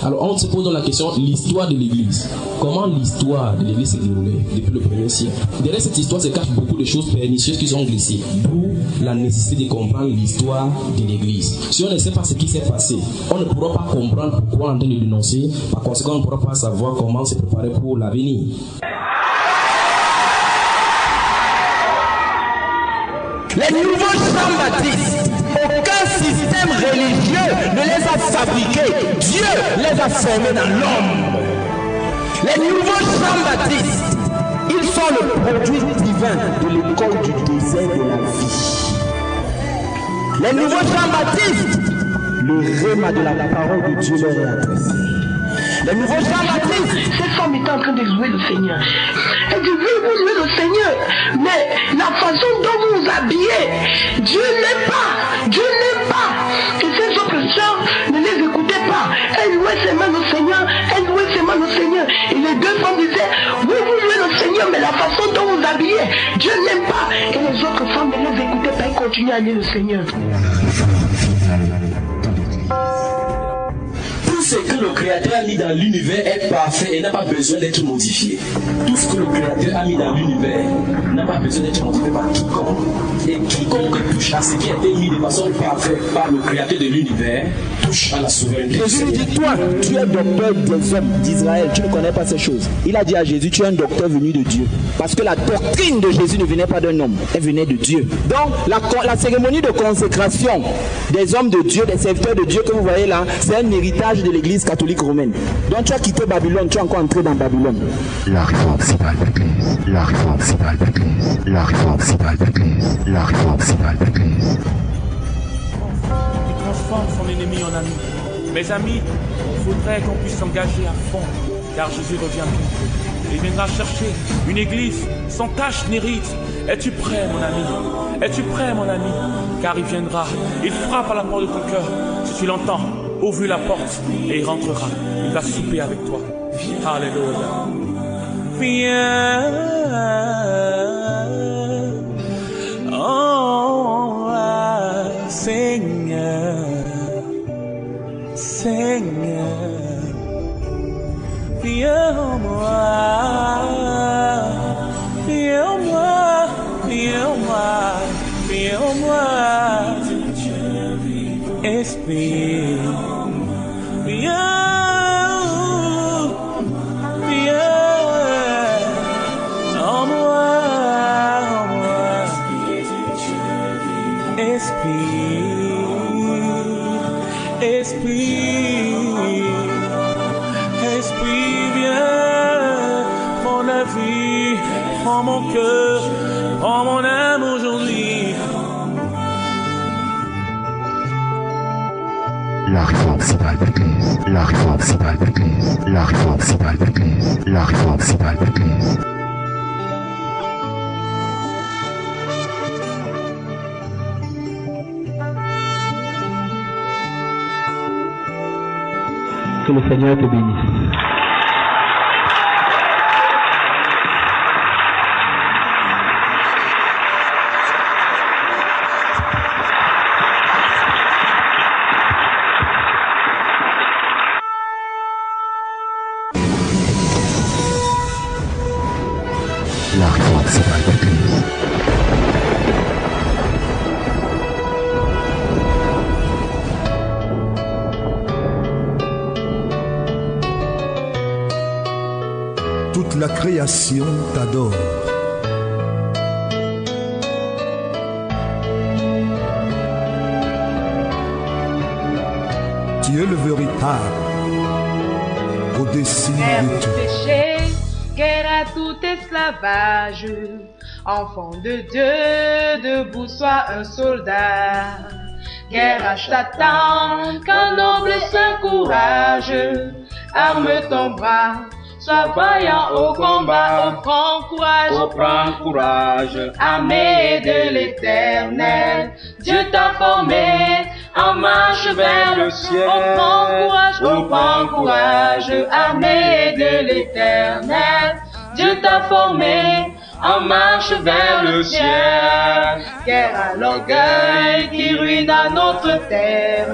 Alors on se pose donc la question, l'histoire de l'Église. Comment l'histoire de l'Église s'est déroulée depuis le premier siècle? Derrière cette histoire se cachent beaucoup de choses pernicieuses qui sont glissées. D'où la nécessité de comprendre l'histoire de l'Église. Si on ne sait pas ce qui s'est passé, on ne pourra pas comprendre pourquoi on est en train de dénoncer. Par conséquent, on ne pourra pas savoir comment se préparer pour l'avenir. Les nouveaux Jean-Baptiste, aucun système religieux ne les a fabriqués. Dieu les a formés dans l'homme. Les nouveaux Jean-Baptiste, ils sont le produit divin de l'école du désert de la vie. Les nouveaux Jean-Baptiste, le rhéma de la parole de Dieu leur est adressé. Les nouveaux Jean-Baptiste, cette femme était en train de louer le Seigneur. Elle dit, oui, vous louez le Seigneur, mais la façon dont vous vous habillez, Dieu n'aime pas. Dieu n'aime pas. Et ces autres sœurs, ne les écoutez pas. Elles louaient seulement le Seigneur, elles louaient seulement le Seigneur. Et les deux femmes disaient, oui, vous louez le Seigneur, mais la façon dont vous vous habillez, Dieu n'aime pas. Et les autres femmes ne les écoutaient pas, elles continuaient à louer le Seigneur. Tout ce que le Créateur a mis dans l'univers est parfait et n'a pas besoin d'être modifié. Tout ce que le Créateur a mis dans l'univers n'a pas besoin d'être modifié par quiconque. Et quiconque touche à ce qui a été mis de façon parfaite par le Créateur de l'univers touche à la souveraineté. Jésus lui dit, toi, tu es docteur des hommes d'Israël, tu ne connais pas ces choses. Il a dit à Jésus, tu es un docteur venu de Dieu. Parce que la doctrine de Jésus ne venait pas d'un homme, elle venait de Dieu. Donc, la cérémonie de consécration des hommes de Dieu, des serviteurs de Dieu que vous voyez là, c'est un héritage de l'église catholique romaine. Donc tu as quitté Babylone, tu es encore entré dans Babylone. La réforme, c'est pas l'église. La réforme, c'est pas l'église. La réforme, c'est pas l'église. La réforme, c'est pas l'église. Il transforme son ennemi en ami. Mes amis, il faudrait qu'on puisse s'engager à fond, car Jésus revient bientôt. Il viendra chercher une église sans tache ni ride. Es-tu prêt, mon ami? Es-tu prêt, mon ami? Car il viendra, il frappe à la porte de ton cœur. Si tu l'entends, ouvre la porte et il rentrera. Il va souper avec toi. Alléluia. Viens, oh Seigneur, Seigneur, viens en moi, viens en moi, viens en moi, viens en moi, Esprit, viens. Esprit, viens, prends la vie, prends mon cœur, prends mon âme aujourd'hui. La réforme, c'est pas l'église. La réforme, c'est pas l'église. La réforme, c'est pas l'église. La réforme, c'est pas l'église. Que le Seigneur te bénisse. La réforme, c'est pas l'église. Toute la création t'adore. Tu es le véritable au-dessus de tout. Péché, guerre à tout esclavage, enfant de Dieu, debout sois un soldat. Guerre à Satan, qu'un noble s'encourage, arme ton bras. Sois vaillant au combat, oh prends courage, armé de l'éternel, Dieu t'a formé, en marche vers le ciel, oh prends courage, armé de l'éternel, Dieu t'a formé, en marche vers le ciel. Guerre à l'orgueil qui ruine à notre terre,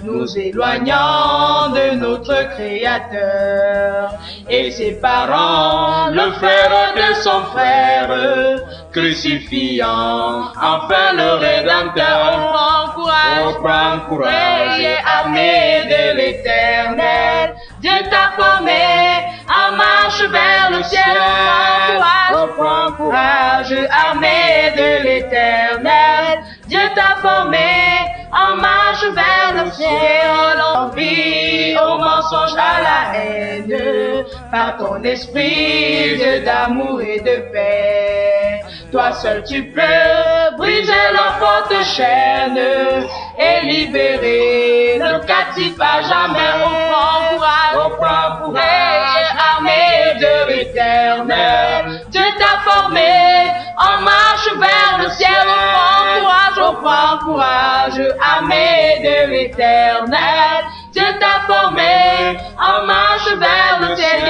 nous éloignant de notre Créateur et séparant le frère de son frère, crucifiant enfin le Rédempteur. On prend courage et armé de l'Éternel. Dieu t'a formé en marche vers le ciel. On prend courage, armé de l'Éternel. Dieu t'a formé en marche vers le ciel. On vit au mensonge, à la haine, par ton esprit, Dieu d'amour et de paix. Toi seul tu peux briser la forte chaîne et libérer le captif à jamais. On prend courage, armé de l'Éternel. Dieu t'a formé en marche vers le ciel. On prend courage, armé de l'Éternel. Dieu t'a formé en marche vers le ciel.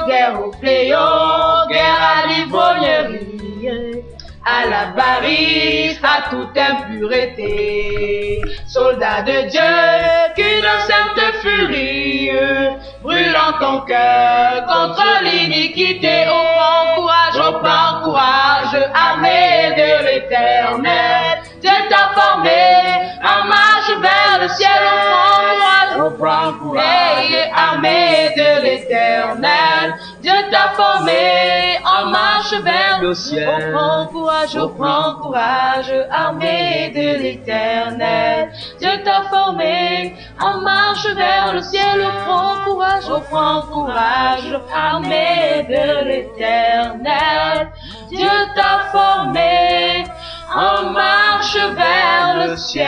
Guerre au fléau, guerre à l'ivrognerie, à la l'avarice, à toute impureté. Soldats de Dieu, qu'une sainte furie brûlant ton cœur contre l'iniquité. On prend courage, armé de l'Éternel. Dieu t'a formé en marche vers le ciel. On prend courage, armé de l'Éternel. Dieu t'a formé en marche vers le ciel. On prend courage, armé de l'Éternel. Dieu t'a formé en marche vers le ciel. On prend courage, armé de l'Éternel. Dieu t'a formé en marche vers le ciel.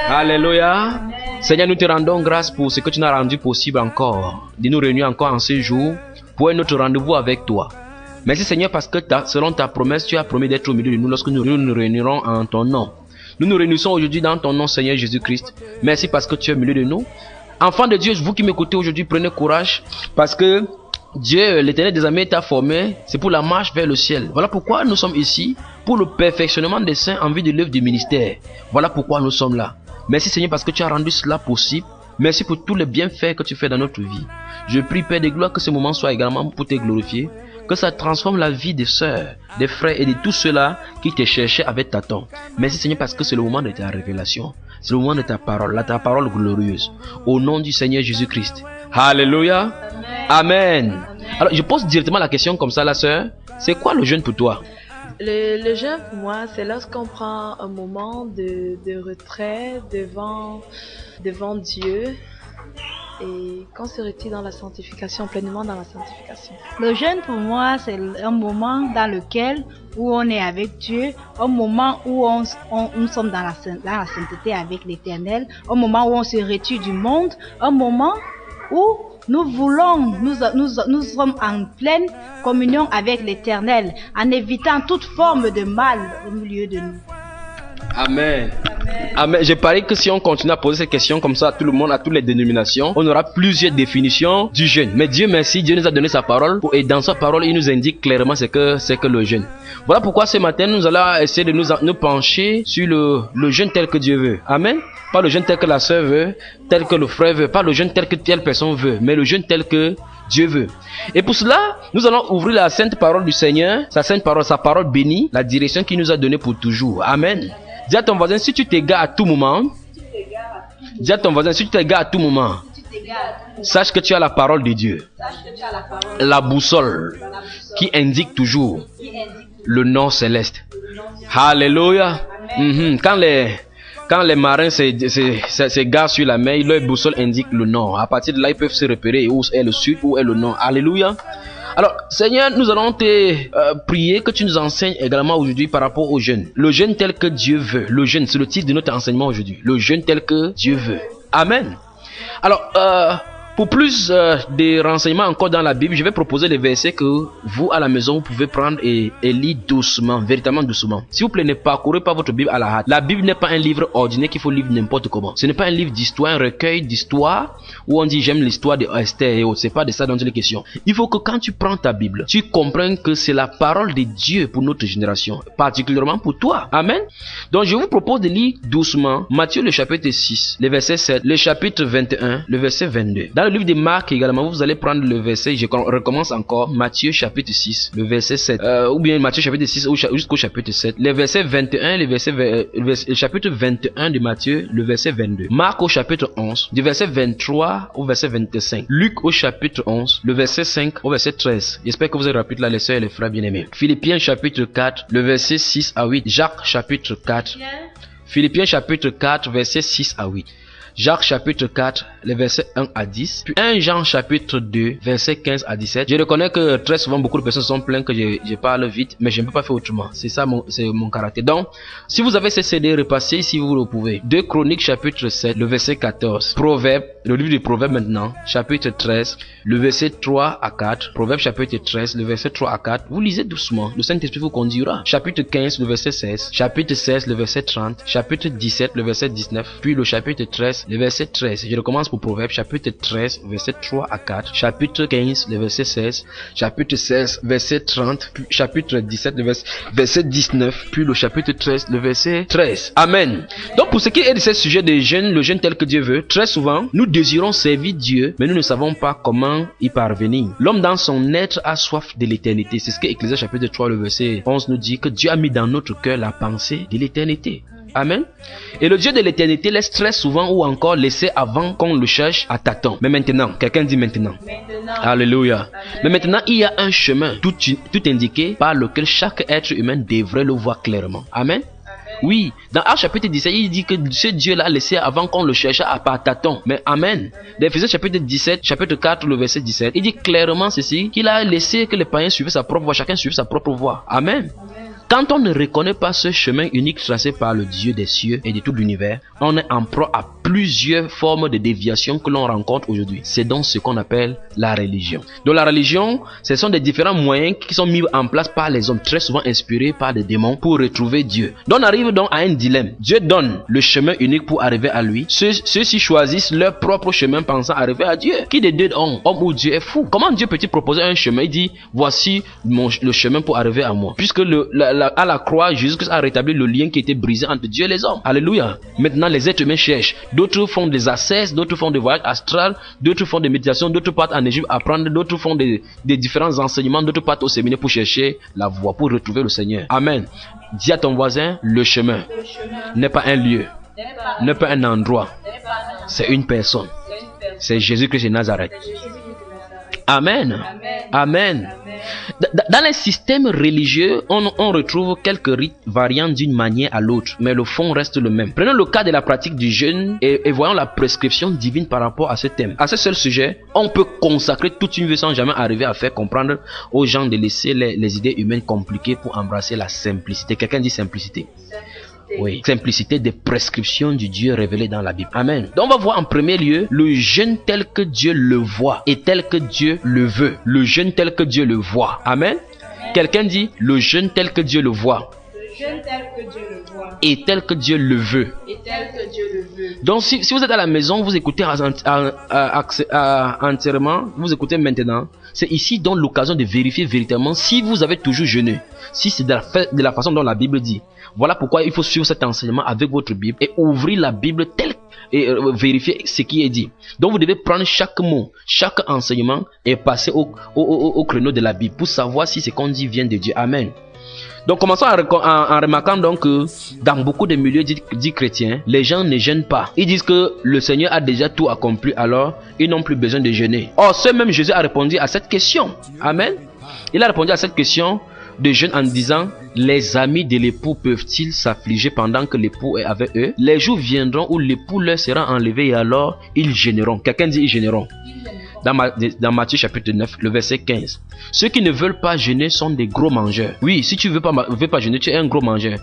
Alléluia. Seigneur, nous te rendons grâce pour ce que tu nous as rendu possible encore, de nous réunir encore en ce jour pour un autre rendez-vous avec toi. Merci Seigneur parce que selon ta promesse, tu as promis d'être au milieu de nous lorsque nous nous réunirons en ton nom. Nous nous réunissons aujourd'hui dans ton nom Seigneur Jésus-Christ. Merci parce que tu es au milieu de nous. Enfants de Dieu, vous qui m'écoutez aujourd'hui, prenez courage parce que Dieu, l'Éternel des armées, t'a formé, c'est pour la marche vers le ciel. Voilà pourquoi nous sommes ici, pour le perfectionnement des saints en vue de l'œuvre du ministère. Voilà pourquoi nous sommes là. Merci Seigneur parce que tu as rendu cela possible. Merci pour tous les bienfaits que tu fais dans notre vie. Je prie Père de gloire que ce moment soit également pour te glorifier. Que ça transforme la vie des sœurs, des frères et de tous ceux-là qui te cherchaient avec tâton. Merci Seigneur parce que c'est le moment de ta révélation. C'est le moment de ta parole glorieuse. Au nom du Seigneur Jésus-Christ. Alléluia. Amen. Alors je pose directement la question comme ça la sœur. C'est quoi le jeûne pour toi? Le jeûne pour moi, c'est lorsqu'on prend un moment de retrait devant Dieu et qu'on se retire dans la sanctification, pleinement dans la sanctification. Le jeûne pour moi, c'est un moment dans lequel où on est avec Dieu, un moment où nous sommes dans la sainteté avec l'Éternel, un moment où on se retire du monde, un moment où nous sommes en pleine communion avec l'Éternel, en évitant toute forme de mal au milieu de nous. Amen. Amen. Je parie que si on continue à poser ces questions comme ça à tout le monde, à toutes les dénominations, on aura plusieurs définitions du jeûne. Mais Dieu merci, Dieu nous a donné sa parole et dans sa parole, il nous indique clairement ce que le jeûne. Voilà pourquoi ce matin, nous allons essayer de nous pencher sur le jeûne tel que Dieu veut. Amen. Pas le jeûne tel que la sœur veut, tel que le frère veut, pas le jeûne tel que telle personne veut, mais le jeûne tel que Dieu veut. Et pour cela, nous allons ouvrir la sainte parole du Seigneur, sa sainte parole, sa parole bénie, la direction qu'il nous a donnée pour toujours. Amen. Dis à ton voisin, si tu t'égares à tout moment, dis à ton voisin, si tu t'égares à tout moment, sache que tu as la parole de Dieu, la boussole qui indique toujours le nom céleste. Alléluia. Quand les marins s'égarent sur la mer, leur boussole indique le nord. À partir de là, ils peuvent se repérer où est le sud, où est le nord. Alléluia. Alors, Seigneur, nous allons te prier que tu nous enseignes également aujourd'hui par rapport au jeûne. Le jeûne tel que Dieu veut. Le jeûne, c'est le titre de notre enseignement aujourd'hui. Le jeûne tel que Dieu veut. Amen. Alors, Pour plus de renseignements encore dans la Bible, je vais proposer les versets que vous, à la maison, vous pouvez prendre et lire doucement, véritablement doucement. S'il vous plaît, ne parcourez pas votre Bible à la hâte. La Bible n'est pas un livre ordinaire qu'il faut lire n'importe comment. Ce n'est pas un livre d'histoire, un recueil d'histoire où on dit j'aime l'histoire de Esther et autres. C'est pas de ça dont il est question. Il faut que quand tu prends ta Bible, tu comprennes que c'est la parole de Dieu pour notre génération, particulièrement pour toi. Amen. Donc je vous propose de lire doucement Matthieu le chapitre 6, le verset 7, le chapitre 21, le verset 22. Dans le livre de Marc également, vous allez prendre le verset, je recommence encore, Matthieu chapitre 6, le verset 7, ou bien Matthieu chapitre 6 jusqu'au chapitre 7, le verset 21, le chapitre 21 de Matthieu, le verset 22. Marc au chapitre 11, du verset 23 au verset 25. Luc au chapitre 11, le verset 5 au verset 13. J'espère que vous avez rapide là, les sœurs et les frères bien-aimés. Philippiens chapitre 4, le verset 6 à 8. Jacques chapitre 4. Philippiens chapitre 4, verset 6 à 8. Jacques chapitre 4, les versets 1 à 10. Puis 1 Jean chapitre 2, versets 15 à 17. Je reconnais que très souvent beaucoup de personnes sont plaintes que je parle vite, mais je ne peux pas faire autrement. C'est ça c'est mon caractère. Donc, si vous avez ces CD, repassez si vous le pouvez. 2 Chroniques chapitre 7, le verset 14. Proverbes, le livre de Proverbes maintenant, chapitre 13, le verset 3 à 4. Proverbes chapitre 13, le verset 3 à 4. Vous lisez doucement. Le Saint-Esprit vous conduira. Chapitre 15, le verset 16. Chapitre 16, le verset 30. Chapitre 17, le verset 19. Puis le chapitre 13. Le verset 13, je recommence pour Proverbes, chapitre 13, verset 3 à 4, chapitre 15, le verset 16, chapitre 16, verset 30, puis chapitre 17, le verset 19, puis le chapitre 13, le verset 13. Amen. Donc pour ce qui est de ce sujet des jeûnes, le jeûne tel que Dieu veut, très souvent, nous désirons servir Dieu, mais nous ne savons pas comment y parvenir. L'homme dans son être a soif de l'éternité. C'est ce que Ecclésiaste chapitre 3, le verset 11 nous dit, que Dieu a mis dans notre cœur la pensée de l'éternité. Amen. Et le Dieu de l'éternité laisse très souvent ou encore laisser avant qu'on le cherche à tâtons. Mais maintenant, quelqu'un dit maintenant. Alléluia. Mais maintenant, il y a un chemin tout indiqué par lequel chaque être humain devrait le voir clairement. Amen. Oui, dans Actes chapitre 17, il dit que ce Dieu-là a laissé avant qu'on le cherche à par tâtons. Mais Amen. Dans Ephésiens chapitre 17, chapitre 4, le verset 17, il dit clairement ceci, qu'il a laissé que les païens suivaient sa propre voie, chacun suivait sa propre voie. Amen. Quand on ne reconnaît pas ce chemin unique tracé par le Dieu des cieux et de tout l'univers, on est en proie à plusieurs formes de déviation que l'on rencontre aujourd'hui. C'est donc ce qu'on appelle la religion. Donc la religion, ce sont des différents moyens qui sont mis en place par les hommes, très souvent inspirés par des démons pour retrouver Dieu. Donc on arrive donc à un dilemme. Dieu donne le chemin unique pour arriver à lui. Ceux-ci choisissent leur propre chemin pensant arriver à Dieu. Qui des deux homme ou Dieu est fou? Comment Dieu peut-il proposer un chemin? Il dit, voici le chemin pour arriver à moi. Puisque à la croix, Jésus-Christ a rétabli le lien qui était brisé entre Dieu et les hommes. Alléluia. Maintenant, les êtres humains cherchent. D'autres font des ascèses, d'autres font des voyages astrales, d'autres font des méditations, d'autres partent en Égypte apprendre, d'autres font des différents enseignements, d'autres partent au séminaire pour chercher la voie, pour retrouver le Seigneur. Amen. Dis à ton voisin, le chemin n'est pas un lieu, n'est pas un endroit, c'est une personne. C'est Jésus-Christ de Nazareth. Amen. Amen. Dans les systèmes religieux, on retrouve quelques rites variant d'une manière à l'autre, mais le fond reste le même. Prenons le cas de la pratique du jeûne et voyons la prescription divine par rapport à ce thème. À ce seul sujet, on peut consacrer toute une vie sans jamais arriver à faire comprendre aux gens de laisser les idées humaines compliquées pour embrasser la simplicité. Quelqu'un dit simplicité. Oui, simplicité des prescriptions du Dieu révélé dans la Bible. Amen. Donc on va voir en premier lieu le jeûne tel que Dieu le voit et tel que Dieu le veut. Le jeûne tel que Dieu le voit. Amen. Quelqu'un dit le jeûne tel que Dieu le voit. Le jeûne tel que Dieu le voit. Et tel que Dieu le veut. Et tel que Dieu le veut. Donc si vous êtes à la maison, vous écoutez entièrement, vous écoutez maintenant. C'est ici donc l'occasion de vérifier véritablement si vous avez toujours jeûné. Si c'est de la façon dont la Bible dit. Voilà pourquoi il faut suivre cet enseignement avec votre Bible et ouvrir la Bible telle et vérifier ce qui est dit. Donc vous devez prendre chaque mot, chaque enseignement et passer au créneau de la Bible pour savoir si ce qu'on dit vient de Dieu. Amen. Donc commençons en remarquant donc que dans beaucoup de milieux dits chrétiens, les gens ne jeûnent pas. Ils disent que le Seigneur a déjà tout accompli, alors ils n'ont plus besoin de jeûner. Or, ce même Jésus a répondu à cette question. Amen. Il a répondu à cette question de jeûne en disant: les amis de l'époux peuvent-ils s'affliger pendant que l'époux est avec eux? Les jours viendront où l'époux leur sera enlevé et alors ils jeûneront. Quelqu'un dit ils jeûneront. Dans Matthieu chapitre 9, le verset 15. Ceux qui ne veulent pas jeûner sont des gros mangeurs. Oui, si tu ne veux pas jeûner, tu es un gros mangeur.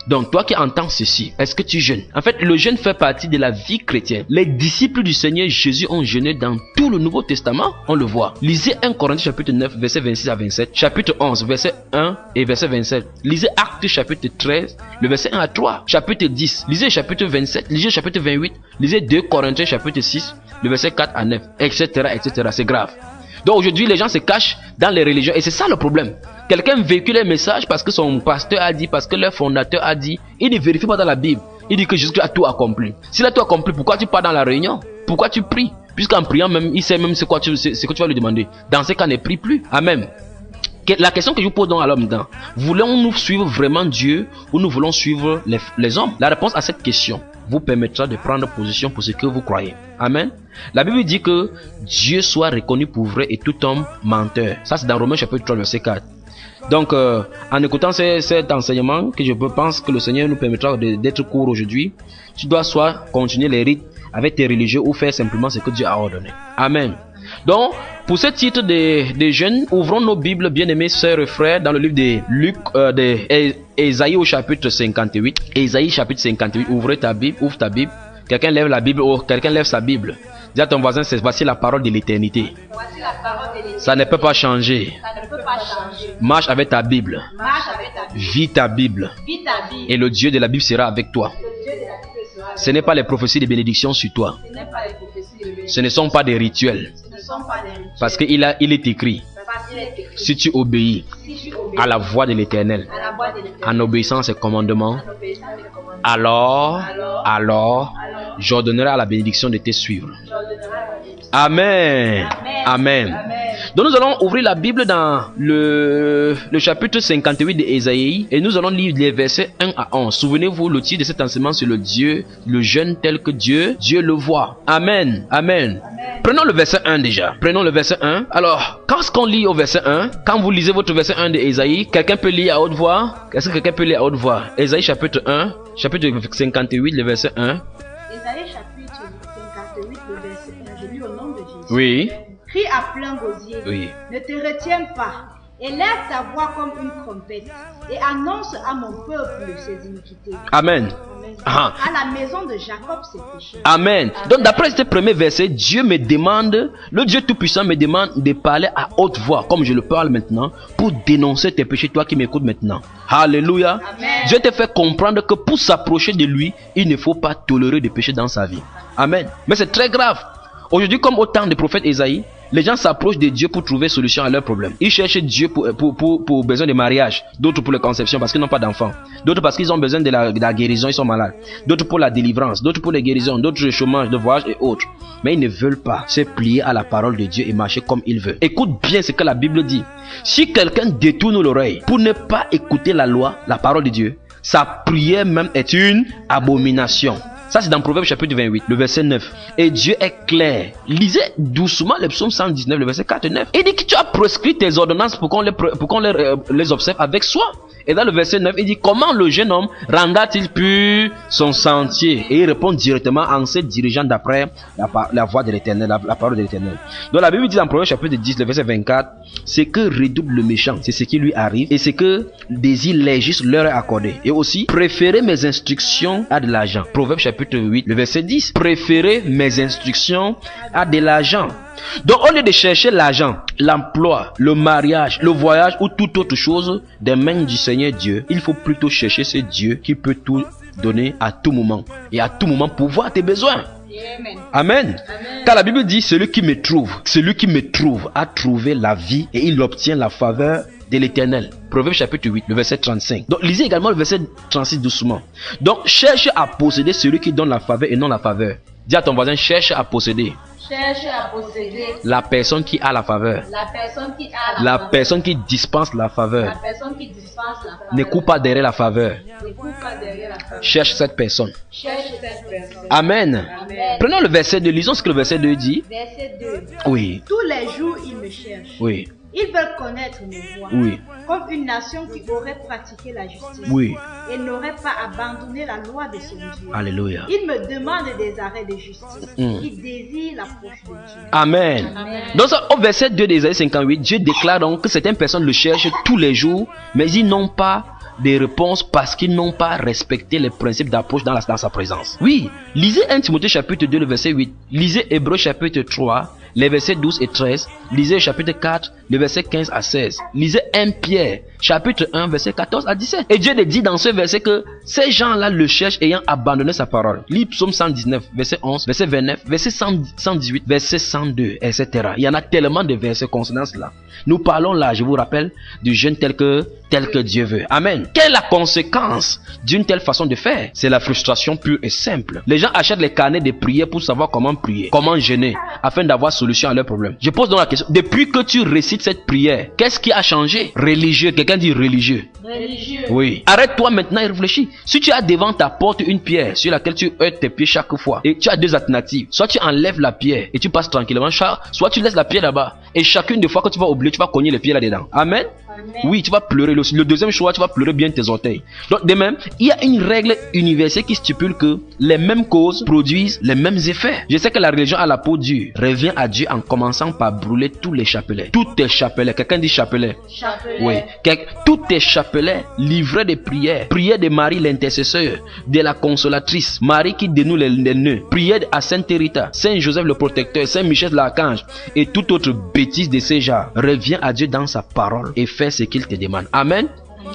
Donc, toi qui entends ceci, est-ce que tu jeûnes? En fait, le jeûne fait partie de la vie chrétienne. Les disciples du Seigneur Jésus ont jeûné dans tout le Nouveau Testament. On le voit. Lisez 1 Corinthiens chapitre 9, verset 26 à 27. Chapitre 11, verset 1 et verset 27. Lisez Actes chapitre 13, le verset 1 à 3. Chapitre 10. Lisez chapitre 27. Lisez chapitre 28. Lisez 2 Corinthiens chapitre 6, le verset 4 à 9. Etc. etc. C'est grave. Donc aujourd'hui, les gens se cachent dans les religions et c'est ça le problème. Quelqu'un véhicule un message parce que son pasteur a dit, parce que leur fondateur a dit. Il ne vérifie pas dans la Bible. Il dit que Jésus a tout accompli. S'il a tout accompli, pourquoi tu pars dans la réunion? Pourquoi tu pries? Puisqu'en priant même, il sait même ce que tu vas lui demander. Dans ce cas, ne prie plus. Amen. La question que je vous pose donc à l'homme dedans, voulons-nous suivre vraiment Dieu ou nous voulons suivre les hommes? La réponse à cette question vous permettra de prendre position pour ce que vous croyez. Amen. La Bible dit que Dieu soit reconnu pour vrai et tout homme menteur. Ça c'est dans Romains chapitre 3 verset 4. Donc en écoutant cet enseignement que je pense que le Seigneur nous permettra d'être court aujourd'hui, tu dois soit continuer les rites avec tes religieux ou faire simplement ce que Dieu a ordonné. Amen. Donc, pour ce titre de jeunes, ouvrons nos Bibles, bien-aimés sœurs et frères, dans le livre de Luc, Ésaïe au chapitre 58. Ésaïe chapitre 58, ouvre ta Bible. Quelqu'un lève la Bible, ou quelqu'un lève sa Bible. Dis à ton voisin, voici la parole de l'éternité. Ça ne peut pas changer. Marche avec ta Bible. Vis ta Bible. Et le Dieu de la Bible sera avec toi. Ce n'est pas les prophéties de bénédiction sur toi. Ce ne sont pas des rituels. Parce qu'il est écrit, si tu obéis à la voix de l'Éternel, en obéissant à ses commandements, alors, j'ordonnerai à la bénédiction de te suivre. Amen. Amen. Donc nous allons ouvrir la Bible dans le chapitre 58 d'Ésaïe et nous allons lire les versets 1 à 11. Souvenez-vous, le titre de cet enseignement c'est le jeûne tel que Dieu le voit. Amen. Amen. Prenons le verset 1 déjà. Prenons le verset 1. Alors, quand on lit au verset 1, quand vous lisez votre verset 1 d'Ésaïe, quelqu'un peut lire à haute voix? Est-ce que quelqu'un peut lire à haute voix? Ésaïe chapitre 1, chapitre 58, le verset 1. Ésaïe chapitre 58, le verset 1. Je lis au nom de Jésus. Oui. Crie à plein gosier. Oui. Ne te retiens pas. Élève ta voix comme une trompette et annonce à mon peuple ses iniquités. Amen. À la maison de Jacob ses péchés. Amen. Donc d'après ce premier verset, Dieu me demande, le Dieu Tout-Puissant me demande de parler à haute voix, comme je le parle maintenant, pour dénoncer tes péchés, toi qui m'écoutes maintenant. Alléluia. Amen. Dieu te fait comprendre que pour s'approcher de lui, il ne faut pas tolérer des péchés dans sa vie. Amen. Mais c'est très grave. Aujourd'hui, comme au temps du prophète Ésaïe, les gens s'approchent de Dieu pour trouver solution à leurs problèmes. Ils cherchent Dieu pour besoin de mariage, d'autres pour la conception parce qu'ils n'ont pas d'enfants, d'autres parce qu'ils ont besoin de la guérison, ils sont malades, d'autres pour la délivrance, d'autres pour les guérisons, d'autres le chômage, le voyage et autres. Mais ils ne veulent pas se plier à la parole de Dieu et marcher comme ils veulent. Écoute bien ce que la Bible dit. Si quelqu'un détourne l'oreille pour ne pas écouter la loi, la parole de Dieu, sa prière même est une abomination. Ça c'est dans Proverbe chapitre 28, le verset 9. Et Dieu est clair. Lisez doucement le psaume 119, le verset 4 et 9. Il dit que tu as prescrit tes ordonnances pour qu'on les observe avec soin. Et dans le verset 9, il dit, comment le jeune homme rendra-t-il pur son sentier? Et il répond directement en se dirigeant d'après la voix de l'Éternel, la parole de l'Éternel. Donc la Bible dit dans Proverbe chapitre 10, le verset 24, c'est que redouble le méchant, c'est ce qui lui arrive, et c'est que désir les justes leur est accordé. Et aussi, préférez mes instructions à de l'argent. Proverbe chapitre 8, le verset 10, préférez mes instructions à de l'argent. Donc au lieu de chercher l'argent, l'emploi, le mariage, le voyage ou toute autre chose des mains du Seigneur Dieu, il faut plutôt chercher ce Dieu qui peut tout donner à tout moment et à tout moment pourvoir tes besoins. Amen. Amen. Car la Bible dit, celui qui me trouve a trouvé la vie et il obtient la faveur de l'Éternel. Proverbe chapitre 8, le verset 35. Donc lisez également le verset 36 doucement. Donc cherche à posséder celui qui donne la faveur et non la faveur. Dis à ton voisin, cherche à posséder. Cherche à posséder la personne qui a la faveur. La personne qui dispense la faveur. Ne court pas derrière la faveur. Cherche cette personne. Amen. Prenons le verset 2. Lisons ce que le verset 2 dit. Verset 2. Oui. Tous les jours, ils me cherchent. Oui. Ils veulent connaître mes voies. Oui. Comme une nation qui aurait pratiqué la justice. Oui. Et n'aurait pas abandonné la loi de son Dieu. Alléluia. Ils me demandent des arrêts de justice. Ils désirent l'approche de Dieu. Amen. Amen. Donc au verset 2 d'Ésaïe 58, Dieu déclare donc que certaines personnes le cherchent tous les jours, mais ils n'ont pas des réponses parce qu'ils n'ont pas respecté les principes d'approche dans sa présence. Oui, lisez 1 Timothée chapitre 2, le verset 8. Lisez Hébreux chapitre 3, les versets 12 et 13. Lisez chapitre 4, les versets 15 à 16. Lisez 1 Pierre chapitre 1, verset 14 à 17. Et Dieu dit dans ce verset que ces gens-là le cherchent ayant abandonné sa parole. Lis Psaume 119, verset 11, verset 29, verset 118, verset 102, etc. Il y en a tellement de versets concernant cela. Nous parlons là, je vous rappelle, du jeûne tel que Dieu veut. Amen. Quelle est la conséquence d'une telle façon de faire? C'est la frustration pure et simple. Les gens achètent les carnets de prière pour savoir comment prier, comment jeûner, afin d'avoir solution à leurs problèmes. Je pose donc la question, depuis que tu récites cette prière, qu'est-ce qui a changé? Religieux, quelqu'un dit religieux. Religieux. Oui. Arrête-toi maintenant et réfléchis. Si tu as devant ta porte une pierre sur laquelle tu heurtes tes pieds chaque fois, et tu as deux alternatives, soit tu enlèves la pierre et tu passes tranquillement, soit tu laisses la pierre là-bas, et chacune des fois que tu vas oublier, tu vas cogner les pieds là-dedans. Amen. Oui, tu vas pleurer. Le deuxième choix, tu vas pleurer bien tes orteils. Donc, de même, il y a une règle universelle qui stipule que les mêmes causes produisent les mêmes effets. Je sais que la religion à la peau dure revient à Dieu en commençant par brûler tous les chapelets. Tous tes chapelets. Quelqu'un dit chapelet. Chapelet. Oui. Tous tes chapelets, livrets de prières. Prière de Marie l'intercesseur, de la consolatrice, Marie qui dénoue les nœuds. Prière à Sainte Rita, Saint Joseph le protecteur, Saint Michel l'archange et toute autre bêtise de ces genres. Reviens à Dieu dans sa parole et fais ce qu'il te demande. Amen.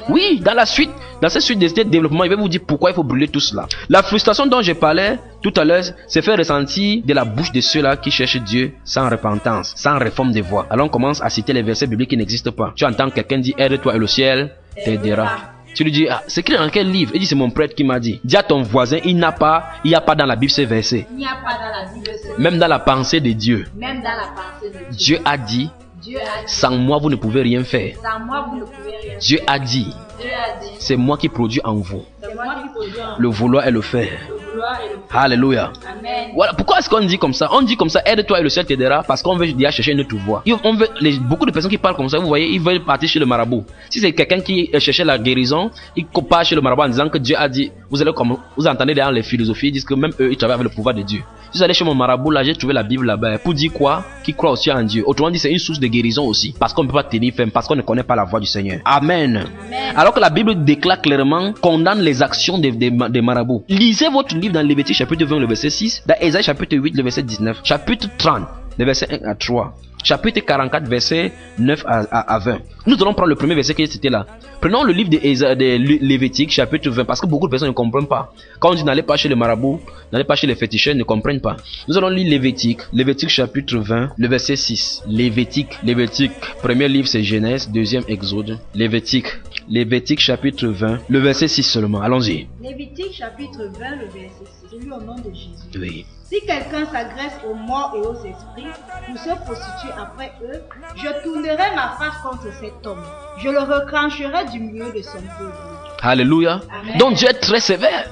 Oui, dans cette suite de développement, il va vous dire pourquoi il faut brûler tout cela. La frustration dont je parlais tout à l'heure, c'est fait ressentir de la bouche de ceux-là qui cherchent Dieu sans repentance, sans réforme des voies. Alors on commence à citer les versets bibliques qui n'existent pas. Tu entends quelqu'un dire aide-toi et le ciel t'aidera. Tu lui dis, c'est écrit dans quel livre? Il dit, c'est mon prêtre qui m'a dit. Dis à ton voisin, il n'y a pas dans la Bible ce verset. Il n'y a pas dans la Bible ce verset. Même dans la pensée de Dieu. Même dans la pensée de Dieu. Dieu a dit, sans moi vous ne pouvez rien faire. Sans moi vous ne pouvez rien faire. Dieu a dit, c'est moi qui produis en vous. C'est moi qui produis en vous. Le vouloir et le faire. Alléluia. Amen. Voilà pourquoi est-ce qu'on dit comme ça? On dit comme ça, aide-toi et le ciel t'aidera, parce qu'on veut déjà chercher une autre voie. Beaucoup de personnes qui parlent comme ça, vous voyez, ils veulent partir chez le marabout. Si c'est quelqu'un qui cherchait la guérison, il part chez le marabout en disant que Dieu a dit, vous entendez dans les philosophies, ils disent que même eux ils travaillent avec le pouvoir de Dieu. Si vous allez chez mon marabout, là j'ai trouvé la Bible là-bas pour dire quoi? Qui croit aussi en Dieu. Autrement dit, c'est une source de guérison aussi, parce qu'on ne peut pas tenir ferme, parce qu'on ne connaît pas la voix du Seigneur. Amen. Alors que la Bible déclare clairement, condamne les actions des marabouts. Lisez votre livre dans Lévitique chapitre 20, le verset 6, dans Ésaïe chapitre 8, le verset 19, chapitre 30, le verset 1 à 3, chapitre 44, verset 9 à 20. Nous allons prendre le premier verset qui était là. Prenons le livre de Lévitique chapitre 20, parce que beaucoup de personnes ne comprennent pas. Quand on dit n'allez pas chez les marabouts, n'allez pas chez les féticheurs, ils ne comprennent pas. Nous allons lire Lévitique chapitre 20, le verset 6. Lévitique, premier livre c'est Genèse, deuxième Exode. Lévitique chapitre 20, le verset 6 seulement. Allons-y. Lévitique chapitre 20, le verset 6. Je lis au nom de Jésus. Oui. Si quelqu'un s'agresse aux morts et aux esprits pour se prostituer après eux, je tournerai ma face contre cet homme. Je le retrancherai du milieu de son peuple. Alléluia. Amen. Donc Dieu est très sévère.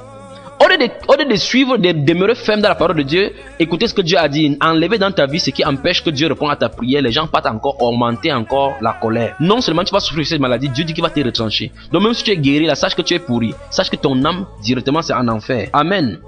Au lieu de suivre, de demeurer ferme dans la parole de Dieu, écoutez ce que Dieu a dit. Enlever dans ta vie ce qui empêche que Dieu réponde à ta prière. Les gens partent encore augmenter encore la colère. Non seulement tu vas souffrir cette maladie, Dieu dit qu'il va te retrancher. Donc même si tu es guéri, là, sache que tu es pourri. Sache que ton âme directement c'est en enfer. Amen.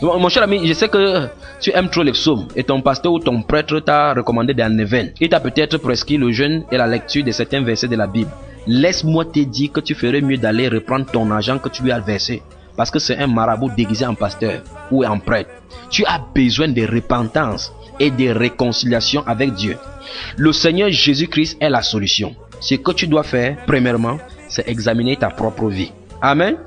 Mon cher ami, je sais que tu aimes trop les psaumes et ton pasteur ou ton prêtre t'a recommandé d'un événement. Il t'a peut-être prescrit le jeûne et la lecture de certains versets de la Bible. Laisse-moi te dire que tu ferais mieux d'aller reprendre ton argent que tu lui as versé. Parce que c'est un marabout déguisé en pasteur ou en prêtre. Tu as besoin de repentance et de réconciliation avec Dieu. Le Seigneur Jésus-Christ est la solution. Ce que tu dois faire, premièrement, c'est examiner ta propre vie. Amen.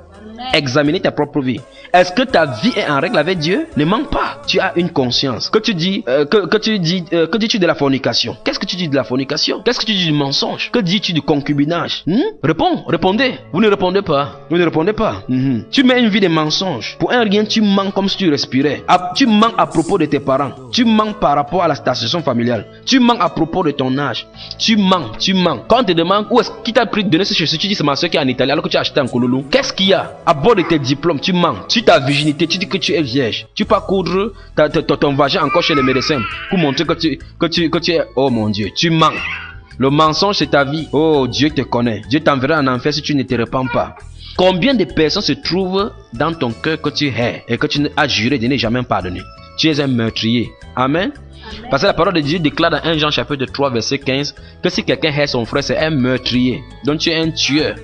Examiner ta propre vie. Est-ce que ta vie est en règle avec Dieu? Ne manque pas. Tu as une conscience. Que dis-tu de la fornication? Qu'est-ce que tu dis de la fornication? Qu'est-ce que tu dis du mensonge? Que dis-tu du concubinage? Répondez. Vous ne répondez pas. Tu mets une vie de mensonge. Pour un rien, tu mens comme si tu respirais. Tu mens à propos de tes parents. Tu mens par rapport à la situation familiale. Tu mens à propos de ton âge. Tu mens. Quand on te demande où est-ce qu'il t'a pris de donner ce chèque, tu dis c'est ma soeur qui est en Italie alors que tu as acheté en Kololo. Qu'est-ce qu'il y a? À bord de tes diplômes, tu mens. Sur ta virginité, tu dis que tu es vierge. Tu peux coudre ton vagin encore chez les médecins pour montrer que tu es... Oh mon Dieu, tu mens. Le mensonge c'est ta vie. Oh, Dieu te connaît. Dieu t'enverra en enfer si tu ne te repens pas. Combien de personnes se trouvent dans ton cœur que tu hais et que tu as juré de ne jamais pardonner? Tu es un meurtrier. Amen. Parce que la parole de Dieu déclare dans 1 Jean chapitre 3 verset 15 que si quelqu'un hait son frère, c'est un meurtrier. Donc tu es un tueur.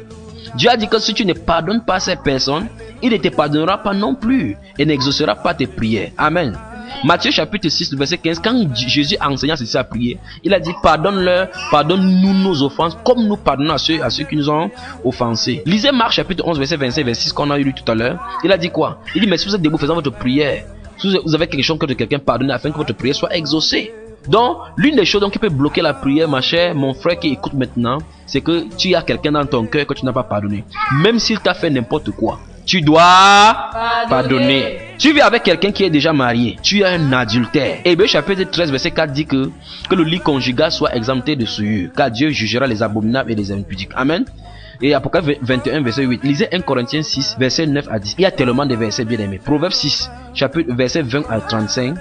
Dieu a dit que si tu ne pardonnes pas ces personnes, il ne te pardonnera pas non plus et n'exaucera pas tes prières. Amen. Matthieu chapitre 6, verset 15, quand Jésus enseignant ceci à prier, il a dit pardonne-leur, pardonne-nous nos offenses comme nous pardonnons à ceux qui nous ont offensés. Lisez Marc chapitre 11, verset 25, verset 6 qu'on a lu tout à l'heure. Il a dit quoi? Il dit mais si vous êtes debout faisant votre prière, si vous avez quelque chose que quelqu'un pardonne afin que votre prière soit exaucée. Donc, l'une des choses qui peut bloquer la prière, ma chère, mon frère qui écoute maintenant, c'est que tu as quelqu'un dans ton cœur que tu n'as pas pardonné. Même s'il t'a fait n'importe quoi, tu dois pardonner. Tu vis avec quelqu'un qui est déjà marié, tu es un adultère. Hébreux chapitre 13, verset 4 dit que le lit conjugal soit exempté de souillure, car Dieu jugera les abominables et les impudiques. Amen. Et Apocalypse 21, verset 8. Lisez 1 Corinthiens 6, verset 9 à 10. Il y a tellement de versets bien aimés. Proverbe 6, chapitre, verset 20 à 35.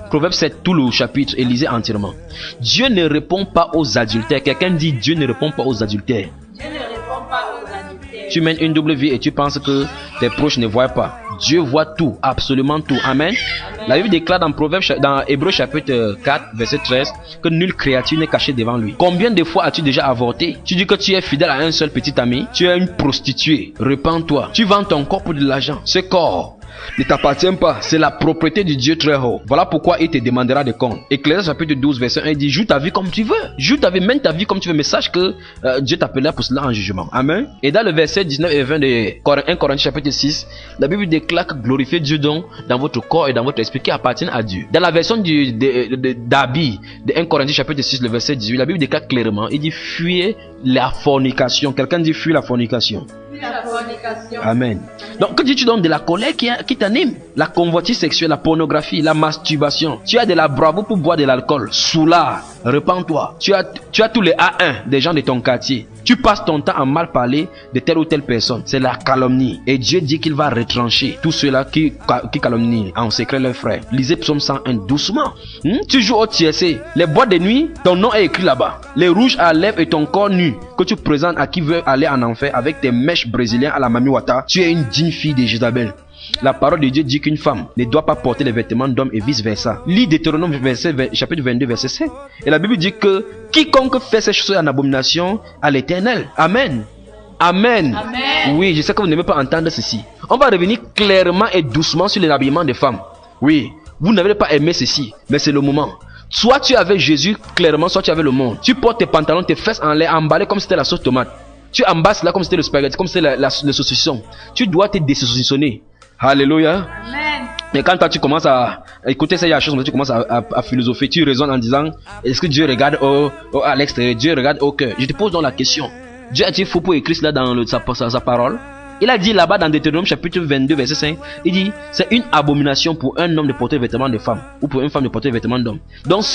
Proverbe 7, tout le chapitre, et lisez entièrement. Dieu ne répond pas aux adultères. Quelqu'un dit Dieu ne répond pas aux adultères. Dieu ne répond pas aux adultères. Tu mènes une double vie et tu penses que tes proches ne voient pas. Dieu voit tout, absolument tout. Amen. La Bible déclare dans Hébreux chapitre 4, verset 13, que nulle créature n'est cachée devant lui. Combien de fois as-tu déjà avorté? Tu dis que tu es fidèle à un seul petit ami. Tu es une prostituée. Repens-toi. Tu vends ton corps pour de l'argent. Ce corps ne t'appartient pas, c'est la propriété du Dieu très haut. Voilà pourquoi il te demandera des comptes. Ecclésiaste chapitre 12 verset 1 dit: joue ta vie comme tu veux, joue ta vie, mène ta vie comme tu veux, mais sache que Dieu t'appellera pour cela en jugement. Amen. Et dans le verset 19 et 20 de 1 Corinthiens chapitre 6, la Bible déclare que glorifiez Dieu donc dans votre corps et dans votre esprit qui appartiennent à Dieu. Dans la version d'Abi de 1 Corinthiens chapitre 6, le verset 18, la Bible déclare clairement, il dit: fuyez la fornication. Quelqu'un dit: fuis la fornication. La fornication. Amen. Donc quand tu donnes de la colère qui t'anime, la convoitise sexuelle, la pornographie, la masturbation, tu as de la bravoure pour boire de l'alcool, soulard, repens-toi. Tu as tous les A1 des gens de ton quartier. Tu passes ton temps à mal parler de telle ou telle personne. C'est la calomnie. Et Dieu dit qu'il va retrancher tous ceux-là qui calomnient en secret leurs frères. Lisez Psaume 101 doucement. Tu joues au tiercé. Les boîtes de nuit, ton nom est écrit là-bas. Les rouges à lèvres et ton corps nu que tu présentes à qui veut aller en enfer avec tes mèches brésiliens à la Mami Wata. Tu es une digne fille de Jézabel. La parole de Dieu dit qu'une femme ne doit pas porter les vêtements d'homme et vice versa. Lis Deutéronome chapitre 22 verset 7. Et la Bible dit que quiconque fait ces choses en abomination à l'Éternel. Amen. Amen. Amen. Oui, je sais que vous n'aimez pas entendre ceci. On va revenir clairement et doucement sur l'habillement des femmes. Oui, vous n'avez pas aimé ceci, mais c'est le moment. Soit tu avais Jésus clairement, soit tu avais le monde. Tu portes tes pantalons, tes fesses en l'air, emballées comme si c'était la sauce tomate. Tu embasses là comme si c'était le spaghetti, comme si c'était le saucisson. Tu dois te désaucissonner. Alléluia. Amen. Mais quand toi tu commences à écouter ces choses, tu commences à philosopher, tu raisonnes en disant: est-ce que Dieu regarde à l'extérieur, Dieu regarde au cœur? Je te pose donc la question. Dieu a-t-il faux pour écrire cela dans sa parole? Il a dit là-bas dans Deutéronome chapitre 22 verset 5, il dit: c'est une abomination pour un homme de porter les vêtements de femme ou pour une femme de porter les vêtements d'homme. Donc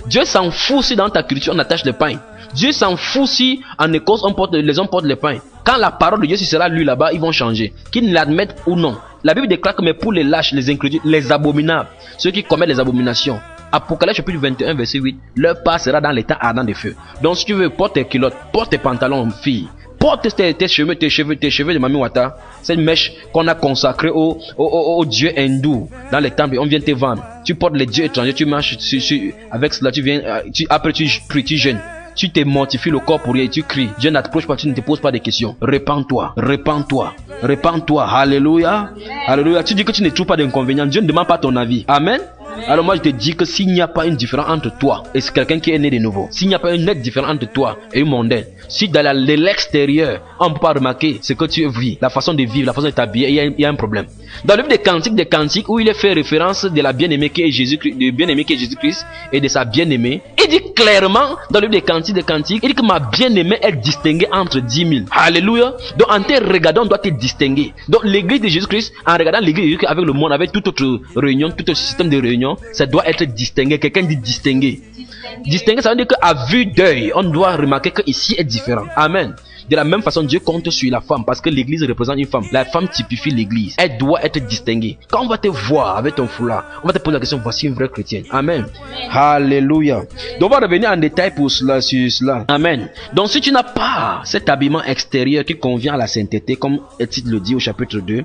Dieu s'en fout si dans ta culture on attache les pains. Dieu s'en fout si en Écosse les hommes portent les pains. Quand la parole de Dieu si sera lue là-bas, ils vont changer, qu'ils l'admettent ou non. La Bible déclare que mais pour les lâches, les incrédules, les abominables, ceux qui commettent les abominations, Apocalypse chapitre 21 verset 8, leur part sera dans l'état ardent de feu. Donc si tu veux, porte tes culottes, porte tes pantalons, fille. Porte tes cheveux de Mami Wata, cette mèche qu'on a consacrée au dieu hindou dans les temples, on vient te vendre. Tu portes les dieux étrangers, tu marches avec cela, après tu pries, tu jeûnes. Tu te mortifies le corps pour rien et tu cries. Dieu n'approche pas, tu ne te poses pas de questions. Repends-toi, repends-toi, repends-toi. Alléluia. Alléluia. Tu dis que tu ne trouves pas d'inconvénient. Dieu ne demande pas ton avis. Amen. Alors moi je te dis que s'il n'y a pas une différence entre toi et c'est quelqu'un qui est né de nouveau, s'il n'y a pas une nette différence entre toi et une mondaine, si dans l'extérieur on ne peut pas remarquer ce que tu vis, la façon de vivre, la façon de t'habiller, il y a un problème. Dans le livre des Cantiques où il est fait référence de la bien-aimée qui est Jésus-Christ, et de sa bien-aimée, il dit clairement dans le livre des Cantiques, il dit que ma bien-aimée est distinguée entre 10 000. Alléluia. Donc en te regardant on doit te distinguer. Donc l'église de Jésus-Christ, en regardant l'église de Jésus-Christ avec le monde, avec toute autre réunion, tout autre système de réunion, ça doit être distingué. Quelqu'un dit distingué. Distingué, ça veut dire qu'à vue d'œil, on doit remarquer que ici est différent. Amen. De la même façon, Dieu compte sur la femme parce que l'église représente une femme. La femme typifie l'église. Elle doit être distinguée. Quand on va te voir avec ton foulard, on va te poser la question: voici une vraie chrétienne. Amen. Alléluia. Donc on va revenir en détail sur cela. Amen. Donc si tu n'as pas cet habillement extérieur qui convient à la sainteté, comme le titre le dit au chapitre 2,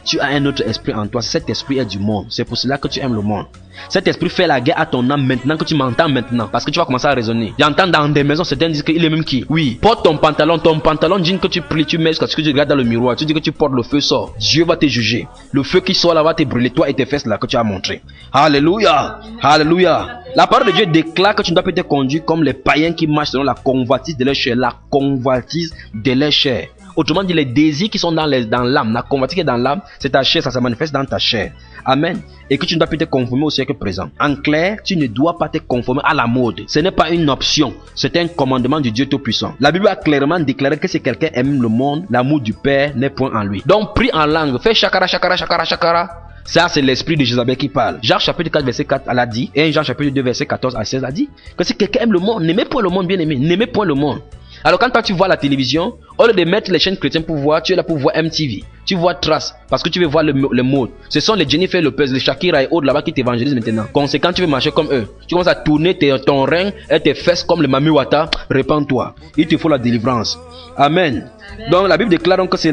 tu as un autre esprit en toi. Cet esprit est du monde. C'est pour cela que tu aimes le monde. Cet esprit fait la guerre à ton âme maintenant que tu m'entends maintenant. Parce que tu vas commencer à raisonner. J'entends dans des maisons, certains disent qu'il est même qui? Oui, porte ton pantalon, ton pantalon jean que tu plies, tu mets jusqu'à ce que tu regardes dans le miroir, tu dis que tu portes le feu sort. Dieu va te juger. Le feu qui sort là va te brûler, toi et tes fesses là que tu as montré. Alléluia. Alléluia. La parole de Dieu déclare que tu ne dois pas te conduire comme les païens qui marchent selon la convoitise de leur chair. La convoitise de leur chair. Autrement dit, les désirs qui sont dans l'âme, la convoitise qui est dans l'âme, c'est ta chair, ça se manifeste dans ta chair. Amen. Et que tu ne dois pas te conformer au siècle présent. En clair, tu ne dois pas te conformer à la mode. Ce n'est pas une option, c'est un commandement du Dieu Tout-Puissant. La Bible a clairement déclaré que si quelqu'un aime le monde, l'amour du Père n'est point en lui. Donc, prie en langue, fais chakara, chakara, chakara, chakara. Ça, c'est l'esprit de Jézabel qui parle. Jacques chapitre 4, verset 4, elle a dit, et Jean chapitre 2, verset 14 à 16, a dit que si quelqu'un aime le monde, n'aimez point le monde, bien aimé, n'aimez point le monde. Alors quand toi tu vois la télévision, au lieu de mettre les chaînes chrétiennes pour voir, tu es là pour voir MTV. Tu vois Trace, parce que tu veux voir le mode. Ce sont les Jennifer Lopez, les Shakira et autres là-bas qui t'évangélisent maintenant. Conséquent, tu veux marcher comme eux. Tu commences à tourner ton rein et tes fesses comme le Mami Wata. Répands-toi. Il te faut la délivrance. Amen. Donc la Bible déclare donc que c'est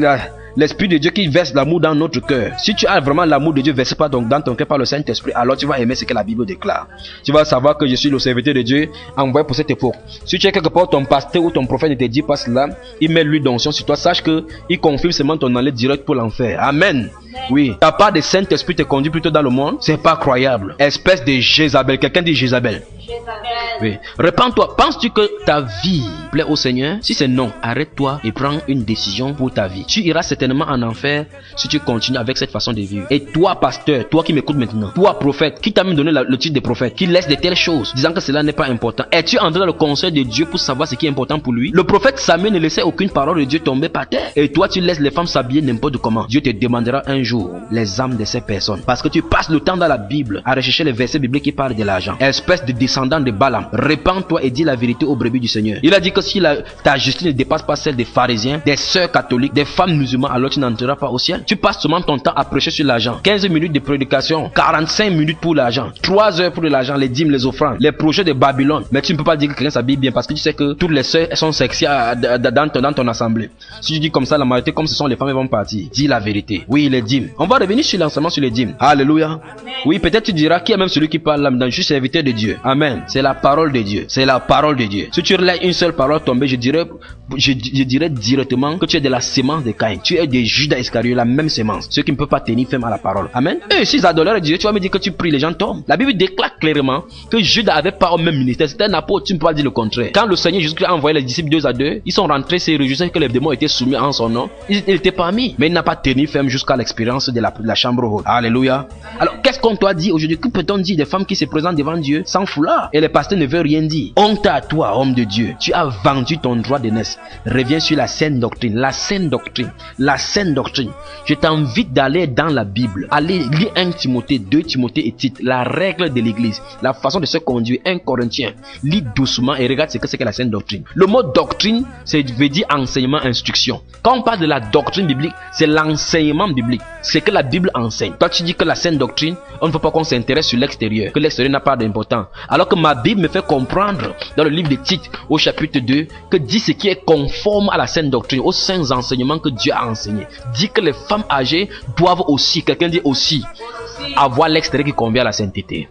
l'Esprit de Dieu qui verse l'amour dans notre cœur. Si tu as vraiment l'amour de Dieu versé pas donc dans ton cœur par le Saint-Esprit, alors tu vas aimer ce que la Bible déclare. Tu vas savoir que je suis le serviteur de Dieu envoyé pour cette époque. Si tu es quelque part, ton pasteur ou ton prophète ne te dit pas cela, il met l'huile d'onction sur toi. Sache que il confirme seulement ton allée direct pour l'enfer. Amen. Oui. Ta part de Saint-Esprit te conduit plutôt dans le monde. C'est pas croyable. Espèce de Jézabel. Quelqu'un dit Jézabel. Oui. Répands-toi. Penses-tu que ta vie plaît au Seigneur? Si c'est non, arrête-toi et prends une décision pour ta vie. Tu iras certainement en enfer si tu continues avec cette façon de vivre. Et toi, pasteur, toi qui m'écoutes maintenant, toi, prophète, qui t'a même donné le titre de prophète, qui laisse de telles choses, disant que cela n'est pas important. Es-tu entré dans le conseil de Dieu pour savoir ce qui est important pour lui? Le prophète Samuel ne laissait aucune parole de Dieu tomber par terre. Et toi, tu laisses les femmes s'habiller n'importe comment. Dieu te demandera un jour les âmes de ces personnes. Parce que tu passes le temps dans la Bible à rechercher les versets bibliques qui parlent de l'argent. Espèce de descendant de Balaam. Répands-toi et dis la vérité aux brebis du Seigneur. Il a dit que si ta justice ne dépasse pas celle des pharisiens, des sœurs catholiques, des femmes musulmanes, alors tu n'entreras pas au ciel. Tu passes seulement ton temps à prêcher sur l'argent. 15 minutes de prédication, 45 minutes pour l'argent, 3 heures pour l'argent, les dîmes, les offrandes, les projets de Babylone. Mais tu ne peux pas dire que quelqu'un s'habille bien parce que tu sais que toutes les sœurs sont sexy dans ton assemblée. Si tu dis comme ça, la majorité, comme ce sont les femmes, elles vont partir. Dis la vérité. Oui, les dîmes. On va revenir sur l'enseignement sur les dîmes. Alléluia. Amen. Oui, peut-être tu diras qui est même celui qui parle là, je suis serviteur de Dieu. Amen. C'est la parole de Dieu. C'est la parole de Dieu. Si tu relèves une seule parole tombée, je dirais directement que tu es de la sémence de Caïn. Tu es de Judas Iscariot, la même sémence. Ceux qui ne peuvent pas tenir ferme à la parole. Amen. Et s'ils adorent Dieu, tu vas me dire que tu pries, les gens tombent. La Bible déclare clairement que Judas avait pas au même ministère. C'était un apôtre, tu ne peux pas dire le contraire. Quand le Seigneur Jésus-Christ a envoyé les disciples 2 à 2, ils sont rentrés, se réjouissaient que les démons étaient soumis en son nom. Il n'était pas mis. Mais il n'a pas tenu ferme jusqu'à l'expérience de la chambre haute. Alléluia. Alors, qu'est-ce qu'on doit dire aujourd'hui? Que peut-on dire des femmes qui se présentent devant Dieu sans foulard? Et les pasteurs ne veulent rien dire. Honte à toi, homme de Dieu. Tu as vendu ton droit d'aînesse. Reviens sur la saine doctrine. La saine doctrine. La saine doctrine. Je t'invite d'aller dans la Bible. Allez lire 1 Timothée, 2 Timothée et Tite. La règle de l'église. La façon de se conduire. 1 Corinthiens. Lis doucement et regarde ce que c'est que la saine doctrine. Le mot doctrine, ça veut dire enseignement, instruction. Quand on parle de la doctrine biblique, c'est l'enseignement biblique. C'est que la Bible enseigne. Toi, tu dis que la saine doctrine, on ne faut pas qu'on s'intéresse sur l'extérieur. Que l'extérieur n'a pas d'importance. Alors que ma Bible me fait comprendre dans le livre de Tite, au chapitre 2, que dit ce qui est conforme à la saine doctrine, aux saints enseignements que Dieu a enseignés. Dit que les femmes âgées doivent aussi, quelqu'un dit aussi, avoir l'extérieur qui convient à la sainteté.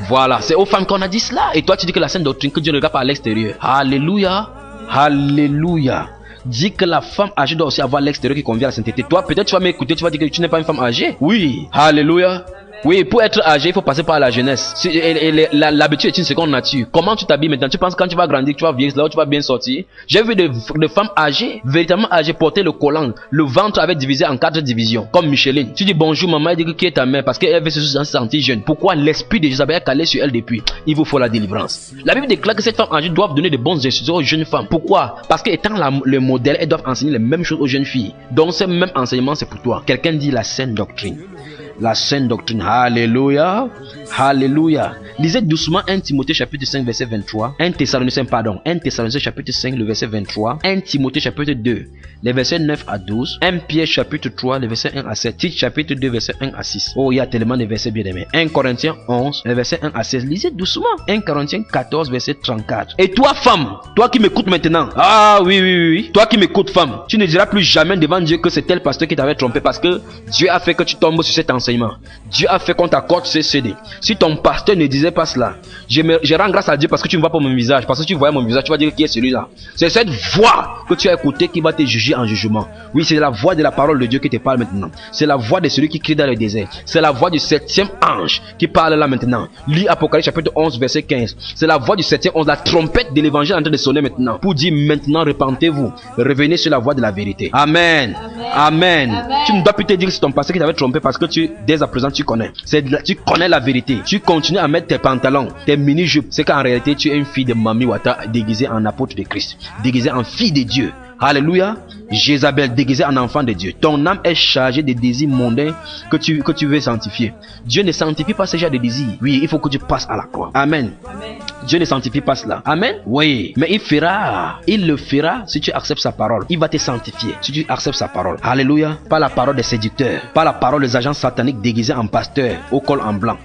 Voilà, c'est aux femmes qu'on a dit cela. Et toi, tu dis que la saine doctrine, que Dieu ne regarde pas à l'extérieur. Alléluia. Alléluia. Dis que la femme âgée doit aussi avoir l'extérieur qui convient à la sainteté. Toi, peut-être tu vas m'écouter, tu vas dire que tu n'es pas une femme âgée. Oui. Alléluia. Oui, pour être âgé, il faut passer par la jeunesse. L'habitude est une seconde nature. Comment tu t'habilles maintenant? Tu penses quand tu vas grandir, tu vas vieillir, là où tu vas bien sortir? J'ai vu de femmes âgées, véritablement âgées, porter le collant. Le ventre avait divisé en 4 divisions, comme Micheline. Tu dis bonjour maman, elle dit que qui est ta mère? Parce qu'elle veut se sentir jeune. Pourquoi? L'esprit de Jézabel est calé sur elle depuis. Il vous faut la délivrance. La Bible déclare que cette femme âgée doit donner de bonnes instructions aux jeunes femmes. Pourquoi? Parce qu'étant le modèle, elles doivent enseigner les mêmes choses aux jeunes filles. Donc ce même enseignement, c'est pour toi. Quelqu'un dit la saine doctrine. La saine doctrine. Alléluia. Alléluia. Lisez doucement 1 Timothée chapitre 5 verset 23. 1 Thessaloniciens chapitre 5 le verset 23. 1 Timothée chapitre 2 les versets 9 à 12. 1 Pierre chapitre 3 les versets 1 à 7. Tite chapitre 2 verset 1 à 6. Oh, il y a tellement de versets bien aimés. 1 Corinthiens 11 les versets 1 à 16. Lisez doucement. 1 Corinthiens 14 verset 34. Et toi femme, toi qui m'écoutes maintenant. Ah oui. Toi qui m'écoutes femme, tu ne diras plus jamais devant Dieu que c'est tel pasteur qui t'avait trompé parce que Dieu a fait que tu tombes sur cet enseignement enseignement. Dieu a fait qu'on t'accorde ce CD. Si ton pasteur ne disait pas cela, je rends grâce à Dieu parce que tu ne vois pas mon visage. Parce que tu voyais mon visage, tu vas dire qui est celui-là. C'est cette voix que tu as écoutée qui va te juger en jugement. Oui, c'est la voix de la parole de Dieu qui te parle maintenant. C'est la voix de celui qui crie dans le désert. C'est la voix du 7e ange qui parle là maintenant. Lis Apocalypse chapitre 11 verset 15. C'est la voix du 7e ange, la trompette de l'évangile en train de sonner maintenant. Pour dire maintenant repentez-vous. Revenez sur la voie de la vérité. Amen. Amen. Amen. Tu ne dois plus te dire que c'est ton pasteur qui t'avait trompé parce que dès à présent tu connais. Tu connais la vérité. Tu continues à mettre tes pantalons, tes mini-jupes. C'est qu'en réalité tu es une fille de Mami Wata déguisée en apôtre de Christ. Déguisée en fille de Dieu. Alléluia. Jézabel déguisée en enfant de Dieu. Ton âme est chargée de désirs mondains que tu veux sanctifier. Dieu ne sanctifie pas ce genre de désirs. Oui, il faut que tu passes à la croix. Amen. Amen. Dieu ne sanctifie pas cela. Amen. Oui. Mais il le fera si tu acceptes sa parole. Il va te sanctifier si tu acceptes sa parole. Alléluia. Pas la parole des séducteurs. Pas la parole des agents sataniques déguisés en pasteurs au col en blanc.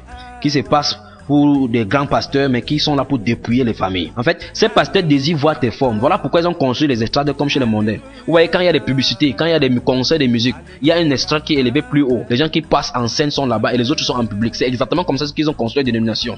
Qui se passe pour des grands pasteurs mais qui sont là pour dépouiller les familles. En fait, ces pasteurs désirent voir tes formes. Voilà pourquoi ils ont construit les estrades comme chez les mondains. Vous voyez, quand il y a des publicités, quand il y a des concerts de musique, il y a une estrade qui est élevée plus haut. Les gens qui passent en scène sont là-bas et les autres sont en public. C'est exactement comme ça qu'ils ont construit les dénominations.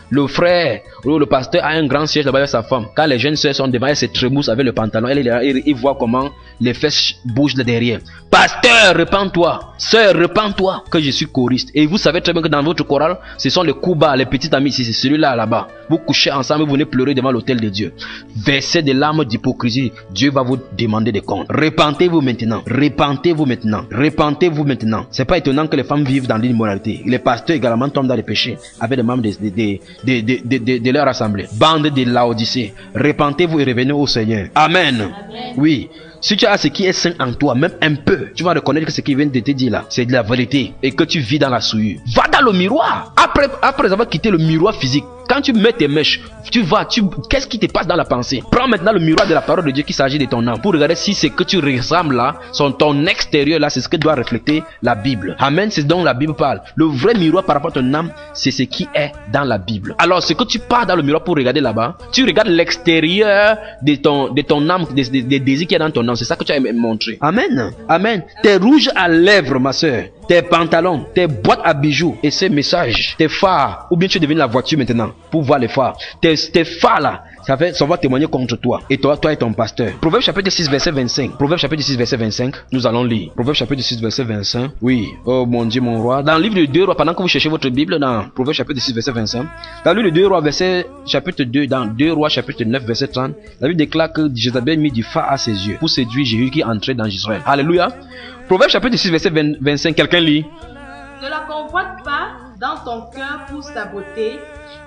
Le frère ou le pasteur a un grand siège là-bas avec sa femme. Quand les jeunes sœurs sont devant, elle se trémousse avec le pantalon. Il voit comment les fesses bougent de derrière. Pasteur, repens-toi. Sœur, repens-toi que je suis choriste. Et vous savez très bien que dans votre chorale, ce sont les coups bas, les petits amis. C'est celui-là là-bas. Vous couchez ensemble, vous venez pleurer devant l'autel de Dieu. Versez des larmes d'hypocrisie. Dieu va vous demander des comptes. Repentez-vous maintenant. Repentez-vous maintenant. Repentez-vous maintenant. C'est pas étonnant que les femmes vivent dans l'immoralité. Les pasteurs également tombent dans les péchés avec des membres de leur assemblée. Bande de Laodicée, repentez-vous et revenez au Seigneur. Amen. Amen. Oui. Si tu as ce qui est saint en toi, même un peu, tu vas reconnaître que ce qui vient de te dire là, c'est de la vérité et que tu vis dans la souillure. Va dans le miroir. Après avoir quitté le miroir physique, quand tu mets tes mèches, qu'est-ce qui te passe dans la pensée? Prends maintenant le miroir de la parole de Dieu qui s'agit de ton âme pour regarder si ce que tu ressembles là, ton extérieur là, c'est ce que doit refléter la Bible. Amen, c'est donc la Bible parle. Le vrai miroir par rapport à ton âme, c'est ce qui est dans la Bible. Alors, ce que tu pars dans le miroir pour regarder là-bas, tu regardes l'extérieur de ton âme, des désirs qui est dans ton âme. C'est ça que tu as montré. Amen. Amen. Tes rouges à lèvres, ma soeur, tes pantalons, tes boîtes à bijoux et ces messages, tes phares, ou bien tu es devenu la voiture maintenant pour voir les phares. Tes phares là, ça va témoigner contre toi. Et toi et ton pasteur. Proverbe chapitre 6 verset 25. Proverbe chapitre 6 verset 25. Nous allons lire. Proverbe chapitre 6 verset 25. Oui. Oh mon Dieu, mon roi. Dans le livre de 2 rois, pendant que vous cherchez votre Bible, dans Proverbe chapitre 6 verset 25. Dans le livre de 2 rois chapitre 2, dans 2 rois chapitre 9 verset 30. La Bible déclare que Jézabel mit du phare à ses yeux pour séduire Jéhu qui entrait dans Israël. Alléluia. Proverbe chapitre 6 verset 25. Quelqu'un lit. Ne la convoite pas dans ton cœur pour sa beauté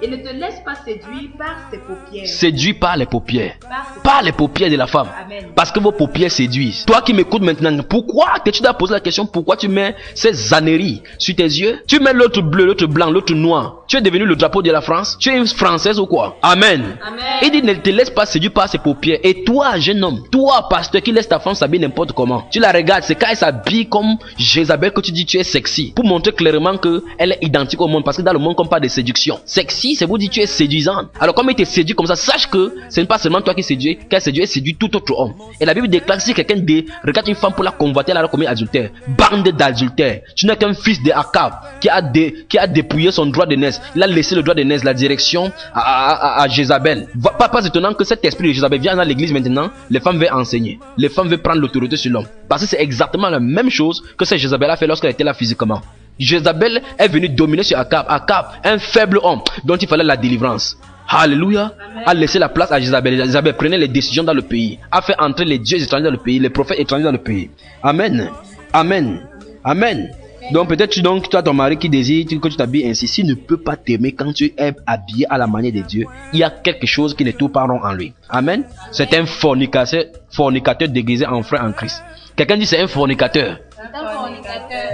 et ne te laisse pas séduire par ses paupières. Séduit par les paupières. Par les paupières de la femme. Amen. Parce que vos paupières séduisent. Toi qui m'écoutes maintenant, pourquoi tu dois poser la question, pourquoi tu mets ces âneries sur tes yeux? Tu mets l'autre bleu, l'autre blanc, l'autre noir. Tu es devenu le drapeau de la France? Tu es une Française ou quoi? Amen. Amen. Il dit ne te laisse pas séduire par ses paupières. Et toi, jeune homme, toi, pasteur, qui laisse ta femme s'habiller n'importe comment, tu la regardes, c'est quand elle s'habille comme Jézabel que tu dis tu es sexy. Pour montrer clairement qu'elle est identique au monde. Parce que dans le monde, on parle de séduction. Sexy, c'est vous dire tu es séduisante. Alors comme il te séduit comme ça, sache que ce n'est pas seulement toi qui séduis, qu'elle séduit, elle séduit tout autre homme. Et la Bible déclare que si quelqu'un regarde une femme pour la convoiter, elle a commis adultère. Bande d'adultères. Tu n'es qu'un fils de Akab qui a dépouillé son droit de naissance. Il a laissé le droit de naissance, la direction à Jézabel. Pas étonnant que cet esprit de Jézabel vienne dans l'église maintenant. Les femmes veulent enseigner. Les femmes veulent prendre l'autorité sur l'homme. Parce que c'est exactement la même chose que cette Jézabel a fait lorsqu'elle était là physiquement. Jézabel est venue dominer sur Akab. Akab, un faible homme dont il fallait la délivrance. Alléluia. A laissé la place à Jézabel. Jézabel prenait les décisions dans le pays. A fait entrer les dieux étrangers dans le pays, les prophètes étrangers dans le pays. Amen. Amen. Amen. Donc peut-être tu as ton mari qui désire que tu t'habilles ainsi. S'il ne peut pas t'aimer quand tu es habillé à la manière de Dieu, il y a quelque chose qui ne tourne pas rond en lui. Amen. C'est un fornicateur déguisé en frère en Christ. Quelqu'un dit c'est un fornicateur.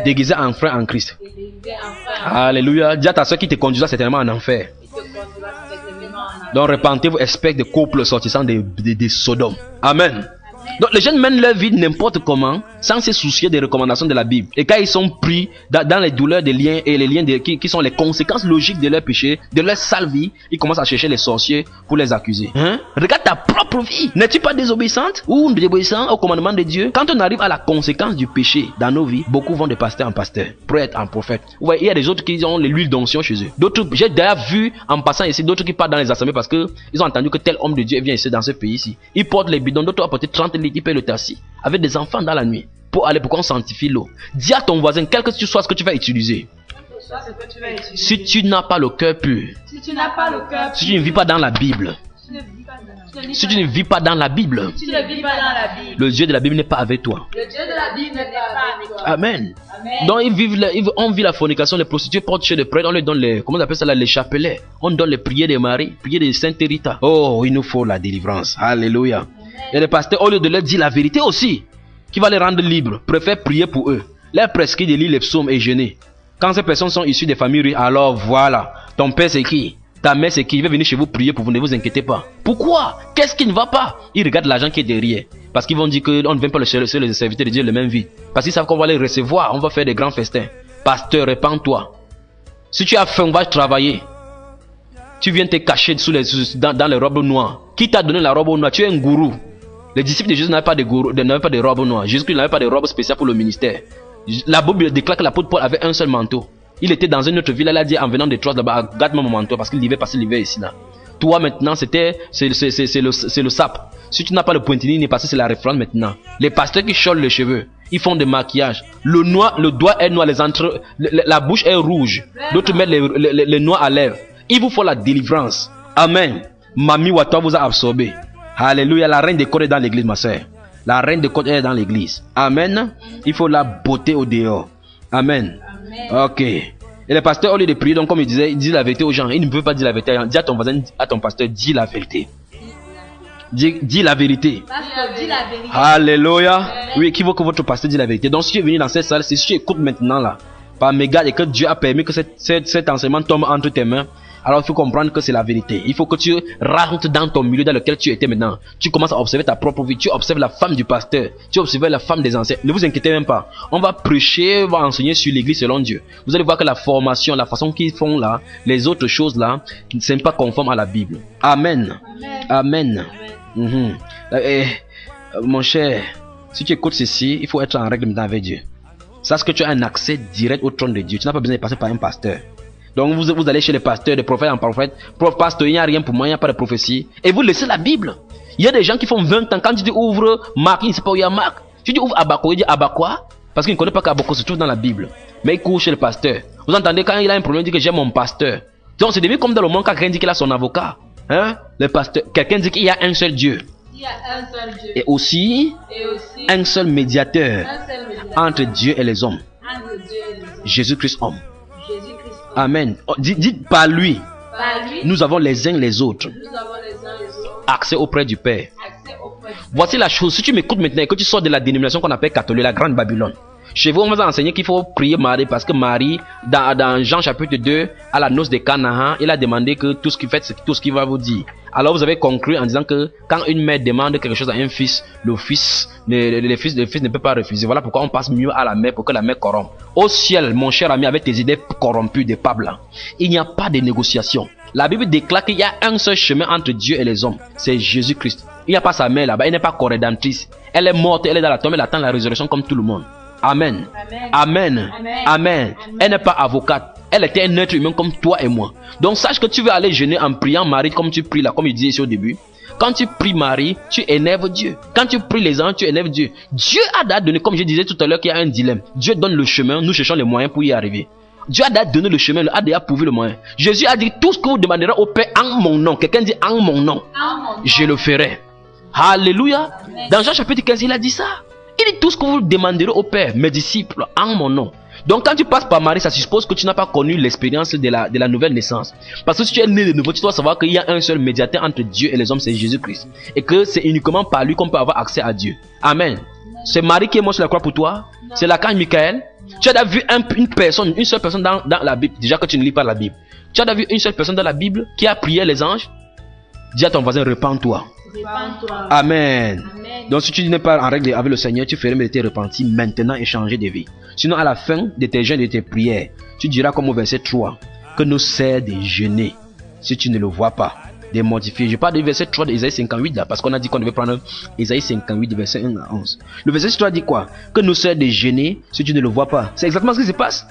Déguisé en frère en Christ. Alléluia. Dis à ta soeur qui te conduira certainement en enfer. Donc repentez-vous, espèce de couple sortissant de Sodome. Amen. Donc les jeunes mènent leur vie n'importe comment, sans se soucier des recommandations de la Bible. Et quand ils sont pris dans les douleurs des liens et les liens qui sont les conséquences logiques de leur péché, de leur sale vie, ils commencent à chercher les sorciers pour les accuser. Regarde ta propre vie. N'es-tu pas désobéissante ou désobéissant au commandement de Dieu? Quand on arrive à la conséquence du péché dans nos vies, beaucoup vont de pasteur en pasteur, prophète en prophète. Vous voyez, il y a des autres qui ont l'huile d'onction chez eux. D'autres, j'ai d'ailleurs vu en passant ici, d'autres qui partent dans les assemblées parce que ils ont entendu que tel homme de Dieu vient ici dans ce pays ici. Ils portent les bidons, d'autres ont porté 30 litres, ils payent le taxi avec des enfants dans la nuit pour qu'on sanctifie l'eau. Dis à ton voisin, quel que tu sois, ce que tu vas utiliser. Si tu n'as pas le cœur pur, si tu ne vis pas dans la Bible, si tu ne vis pas dans la Bible, le Dieu de la Bible n'est pas avec toi. Amen. Donc on vit la fornication, les prostituées portent chez les prêtres, on leur donne les, comment on appelle ça là, les chapelets. On donne les prières de Marie, prières de Sainte Rita. Oh, il nous faut la délivrance. Alléluia. Et les pasteurs, au lieu de leur dire la vérité aussi, qui va les rendre libres, préfèrent prier pour eux. Leur prescrit de lire les psaumes et jeûner. Quand ces personnes sont issues des familles riches, alors voilà, ton père c'est qui? Ta mère c'est qui? Il va venir chez vous prier pour vous, ne vous inquiétez pas. Pourquoi? Qu'est-ce qui ne va pas? Ils regardent l'argent qui est derrière. Parce qu'ils vont dire qu'on ne vient pas les serviteurs de Dieu le même vie. Parce qu'ils savent qu'on va les recevoir, on va faire des grands festins. Pasteur, répands-toi. Si tu as faim, on va travailler. Tu viens te cacher dans les robes noires. Qui t'a donné la robe noire? Tu es un gourou. Les disciples de Jésus n'avaient pas de robe noire. Jésus-Christ n'avait pas de robe spéciale pour le ministère. La Bible déclare que l'apôtre Paul avait un seul manteau. Il était dans une autre ville, elle a dit en venant de Troie là-bas, garde-moi mon manteau parce qu'il devait passer l'hiver ici là. Toi maintenant c'est le sap. Si tu n'as pas le pointini, il est passé, c'est la référence maintenant. Les pasteurs qui chôlent les cheveux, ils font des maquillages. Le doigt est noir, la bouche est rouge. D'autres mettent les noix à lèvres. Il vous faut la délivrance. Amen. Mami Watoa vous a absorbé. Alléluia, la reine des corps est dans l'église, ma soeur. La reine des corps est dans l'église. Amen. Il faut la beauté au dehors. Amen. Ok. Et les pasteurs, au lieu de prier, donc comme il disait, ils disent la vérité aux gens. Ils ne peuvent pas dire la vérité. Dis à ton voisin, à ton pasteur, dis la vérité. Dis la vérité. Alléluia. Oui, qui veut que votre pasteur dise la vérité. Donc si tu es venu dans cette salle, si tu écoutes maintenant là, par mégarde et que Dieu a permis que cet enseignement tombe entre tes mains, alors il faut comprendre que c'est la vérité. Il faut que tu rentres dans ton milieu dans lequel tu étais maintenant. Tu commences à observer ta propre vie. Tu observes la femme du pasteur. Tu observes la femme des anciens. Ne vous inquiétez même pas. On va prêcher, on va enseigner sur l'église selon Dieu. Vous allez voir que la formation, la façon qu'ils font là, les autres choses là, ne sont pas conformes à la Bible. Amen. Amen. Mon cher, si tu écoutes ceci, il faut être en règle maintenant avec Dieu. Sache que tu as un accès direct au trône de Dieu. Tu n'as pas besoin de passer par un pasteur. Donc vous allez chez les pasteurs, des prophètes en prophète. Pasteur, il n'y a rien pour moi, il n'y a pas de prophétie. Et vous laissez la Bible. Il y a des gens qui font 20 ans. Quand tu dis ouvre Marc, il ne sait pas où il y a Marc. Tu dis ouvre Abako, il dit Abakwa. Parce qu'il ne connaît pas qu'Abako se trouve dans la Bible. Mais il court chez le pasteur. Vous entendez, quand il a un problème, il dit que j'ai mon pasteur. Donc c'est devenu comme dans le monde quand quelqu'un dit qu'il a son avocat. Hein? Le pasteur, quelqu'un dit qu'il y a un seul Dieu. Et aussi un seul médiateur entre Dieu et les hommes. Jésus-Christ homme. Amen. Dites par lui. Nous avons les uns les autres accès auprès du Père. Voici la chose. Si tu m'écoutes maintenant et que tu sors de la dénomination qu'on appelle catholique, la grande Babylone. Chez vous, on va enseigner qu'il faut prier Marie parce que Marie, dans Jean chapitre 2, à la noce de Canaan, il a demandé que tout ce qu'il fait, c'est tout ce qu'il va vous dire. Alors vous avez conclu en disant que quand une mère demande quelque chose à un fils, le fils ne peut pas refuser. Voilà pourquoi on passe mieux à la mère pour que la mère corrompe. Au ciel, mon cher ami, avec tes idées corrompues des papes là, il n'y a pas de négociation. La Bible déclare qu'il y a un seul chemin entre Dieu et les hommes. C'est Jésus-Christ. Il n'y a pas sa mère là-bas, elle n'est pas corrédentrice. Elle est morte, elle est dans la tombe, elle attend la résurrection comme tout le monde. Amen. Amen. Amen. Elle n'est pas avocate. Elle était un être humain comme toi et moi. Donc sache que tu veux aller jeûner en priant Marie comme tu pries là, comme il disait ici au début. Quand tu pries Marie, tu énerves Dieu. Quand tu pries les anges, tu énerves Dieu. Dieu a donné, comme je disais tout à l'heure, qu'il y a un dilemme. Dieu donne le chemin, nous cherchons les moyens pour y arriver. Dieu a donné le chemin, a déjà prouvé le moyen. Jésus a dit tout ce que vous demanderez au Père en mon nom. Quelqu'un dit en mon nom. Je le ferai. Alléluia. Dans Jean chapitre 15, il a dit ça. Il dit tout ce que vous demanderez au Père, mes disciples, en mon nom. Donc quand tu passes par Marie, ça suppose que tu n'as pas connu l'expérience de la nouvelle naissance. Parce que si tu es né de nouveau, tu dois savoir qu'il y a un seul médiateur entre Dieu et les hommes, c'est Jésus-Christ. Et que c'est uniquement par lui qu'on peut avoir accès à Dieu. Amen. C'est Marie qui est morte sur la croix pour toi. C'est l'archange Michael. Tu as vu une seule personne dans la Bible. Déjà que tu ne lis pas la Bible. Tu as vu une seule personne dans la Bible qui a prié les anges. Dis à ton voisin, repens-toi. Répands-toi. Amen. Donc si tu n'es pas en règle avec le Seigneur, tu ferais méditer repenti maintenant et changer de vie. Sinon à la fin de tes jeûnes et de tes prières, tu diras comme au verset 3, que nous sert de jeûner, si tu ne le vois pas, de mortifier. Je parle du verset 3 d'Ésaïe 58 là, parce qu'on a dit qu'on devait prendre Ésaïe 58 du verset 1 à 11. Le verset 3 dit quoi? Que nous sert de jeûner, si tu ne le vois pas. C'est exactement ce qui se passe.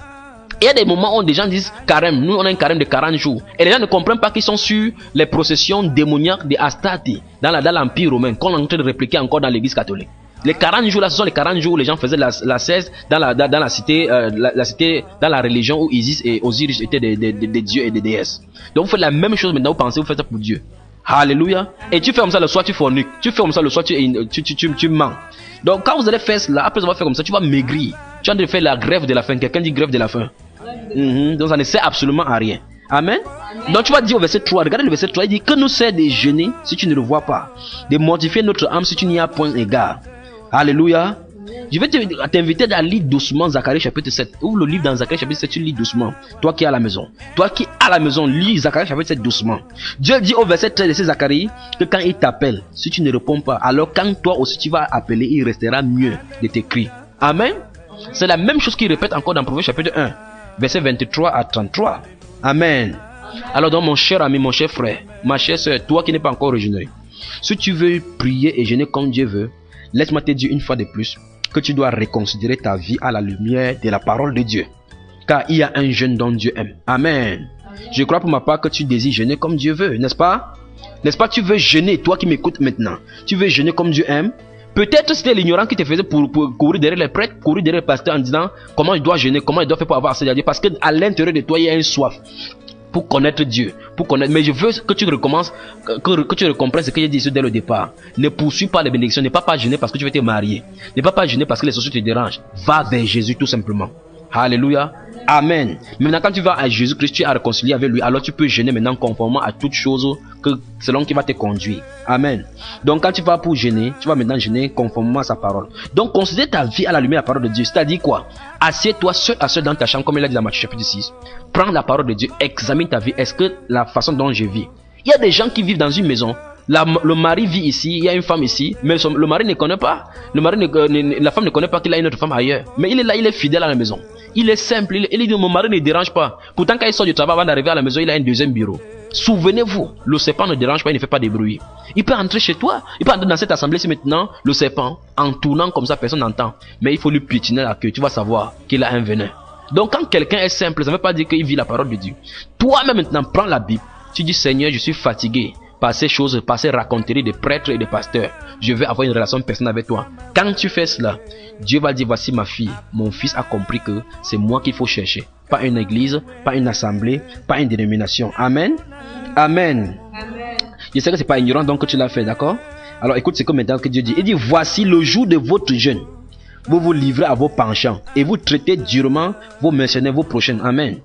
Il y a des moments où des gens disent carême, nous on a un carême de 40 jours. Et les gens ne comprennent pas qu'ils sont sur les processions démoniaques de Astarte dans l'Empire romain, qu'on est en train de répliquer encore dans l'église catholique. Les 40 jours là, ce sont les 40 jours où les gens faisaient la cesse dans la cité, dans la religion où Isis et Osiris étaient des dieux et des déesses. Donc vous faites la même chose maintenant, vous pensez, vous faites ça pour Dieu. Alléluia. Et tu fais comme ça le soir, tu forniques. Tu fais comme ça le soir, tu mens. Donc quand vous allez faire cela, après avoir fait comme ça, tu vas maigrir. Tu as de faire la grève de la faim. Quelqu'un dit grève de la faim. Donc ça ne sert absolument à rien. Amen. Donc tu vas dire au verset 3, regardez le verset 3, il dit que nous sert de jeûner si tu ne le vois pas, de mortifier notre âme si tu n'y as point égard. Alléluia. Je vais t'inviter à lire doucement Zacharie chapitre 7. Ouvre le livre dans Zacharie chapitre 7, tu lis doucement. Toi qui es à la maison. Toi qui es à la maison, lis Zacharie chapitre 7 doucement. Dieu dit au verset 13 de Zacharie que quand il t'appelle, si tu ne réponds pas, alors quand toi aussi tu vas appeler, il restera mieux de tes cris. Amen. C'est la même chose qu'il répète encore dans Proverbe chapitre 1, verset 23 à 33. Amen. Alors donc mon cher ami, mon cher frère, ma chère soeur, toi qui n'es pas encore régénéré, si tu veux prier et jeûner comme Dieu veut, laisse-moi te dire une fois de plus que tu dois reconsidérer ta vie à la lumière de la parole de Dieu. Car il y a un jeûne dont Dieu aime. Amen. Je crois pour ma part que tu désires jeûner comme Dieu veut, n'est-ce pas? N'est-ce pas, tu veux jeûner, toi qui m'écoutes maintenant. Tu veux jeûner comme Dieu aime. Peut-être c'était l'ignorant qui te faisait pour courir derrière les prêtres, courir derrière les pasteurs en disant comment il doit jeûner, comment il doit faire pour avoir accès à Dieu. Parce qu'à l'intérieur de toi, il y a une soif pour connaître Dieu, pour connaître. Mais je veux que tu recommences, que tu recomprennes ce que j'ai dit ici dès le départ. Ne poursuis pas les bénédictions, ne pas jeûner parce que tu veux te marier, ne pas jeûner parce que les sociétés te dérangent. Va vers Jésus tout simplement. Alléluia. Amen. Maintenant quand tu vas à Jésus-Christ, tu es réconcilié avec lui, alors tu peux jeûner maintenant conformément à toutes choses que selon qui va te conduire. Amen. Donc quand tu vas pour jeûner, tu vas maintenant jeûner conformément à sa parole. Donc considère ta vie à la lumière de la parole de Dieu. C'est-à-dire quoi? Assieds-toi seul à seul dans ta chambre, comme il a dit dans Matthieu chapitre 6. Prends la parole de Dieu, examine ta vie. Est-ce que la façon dont je vis? Il y a des gens qui vivent dans une maison. Le mari vit ici, il y a une femme ici, mais le mari ne connaît pas. La femme ne connaît pas qu'il a une autre femme ailleurs. Mais il est là, il est fidèle à la maison. Il est simple, il dit mon mari ne dérange pas. Pourtant quand il sort du travail avant d'arriver à la maison, il a un deuxième bureau. Souvenez-vous, le serpent ne dérange pas, il ne fait pas de bruit. Il peut entrer chez toi, il peut entrer dans cette assemblée si maintenant le serpent, en tournant comme ça, personne n'entend. Mais il faut lui piétiner la queue, tu vas savoir qu'il a un venin. Donc quand quelqu'un est simple, ça ne veut pas dire qu'il vit la parole de Dieu. Toi-même maintenant, prends la Bible, tu dis Seigneur, je suis fatigué par ces choses, par ces raconteries de prêtres et de pasteurs. Je veux avoir une relation personnelle avec toi. Quand tu fais cela, Dieu va dire, voici ma fille, mon fils a compris que c'est moi qu'il faut chercher. Pas une église, pas une assemblée, pas une dénomination. Amen. Amen. Amen. Je sais que c'est pas ignorant donc que tu l'as fait, d'accord? Alors écoute ce que maintenant que Dieu dit. Il dit, voici le jour de votre jeûne. Vous vous livrez à vos penchants et vous traitez durement vos mercenaires, vos prochains. Amen.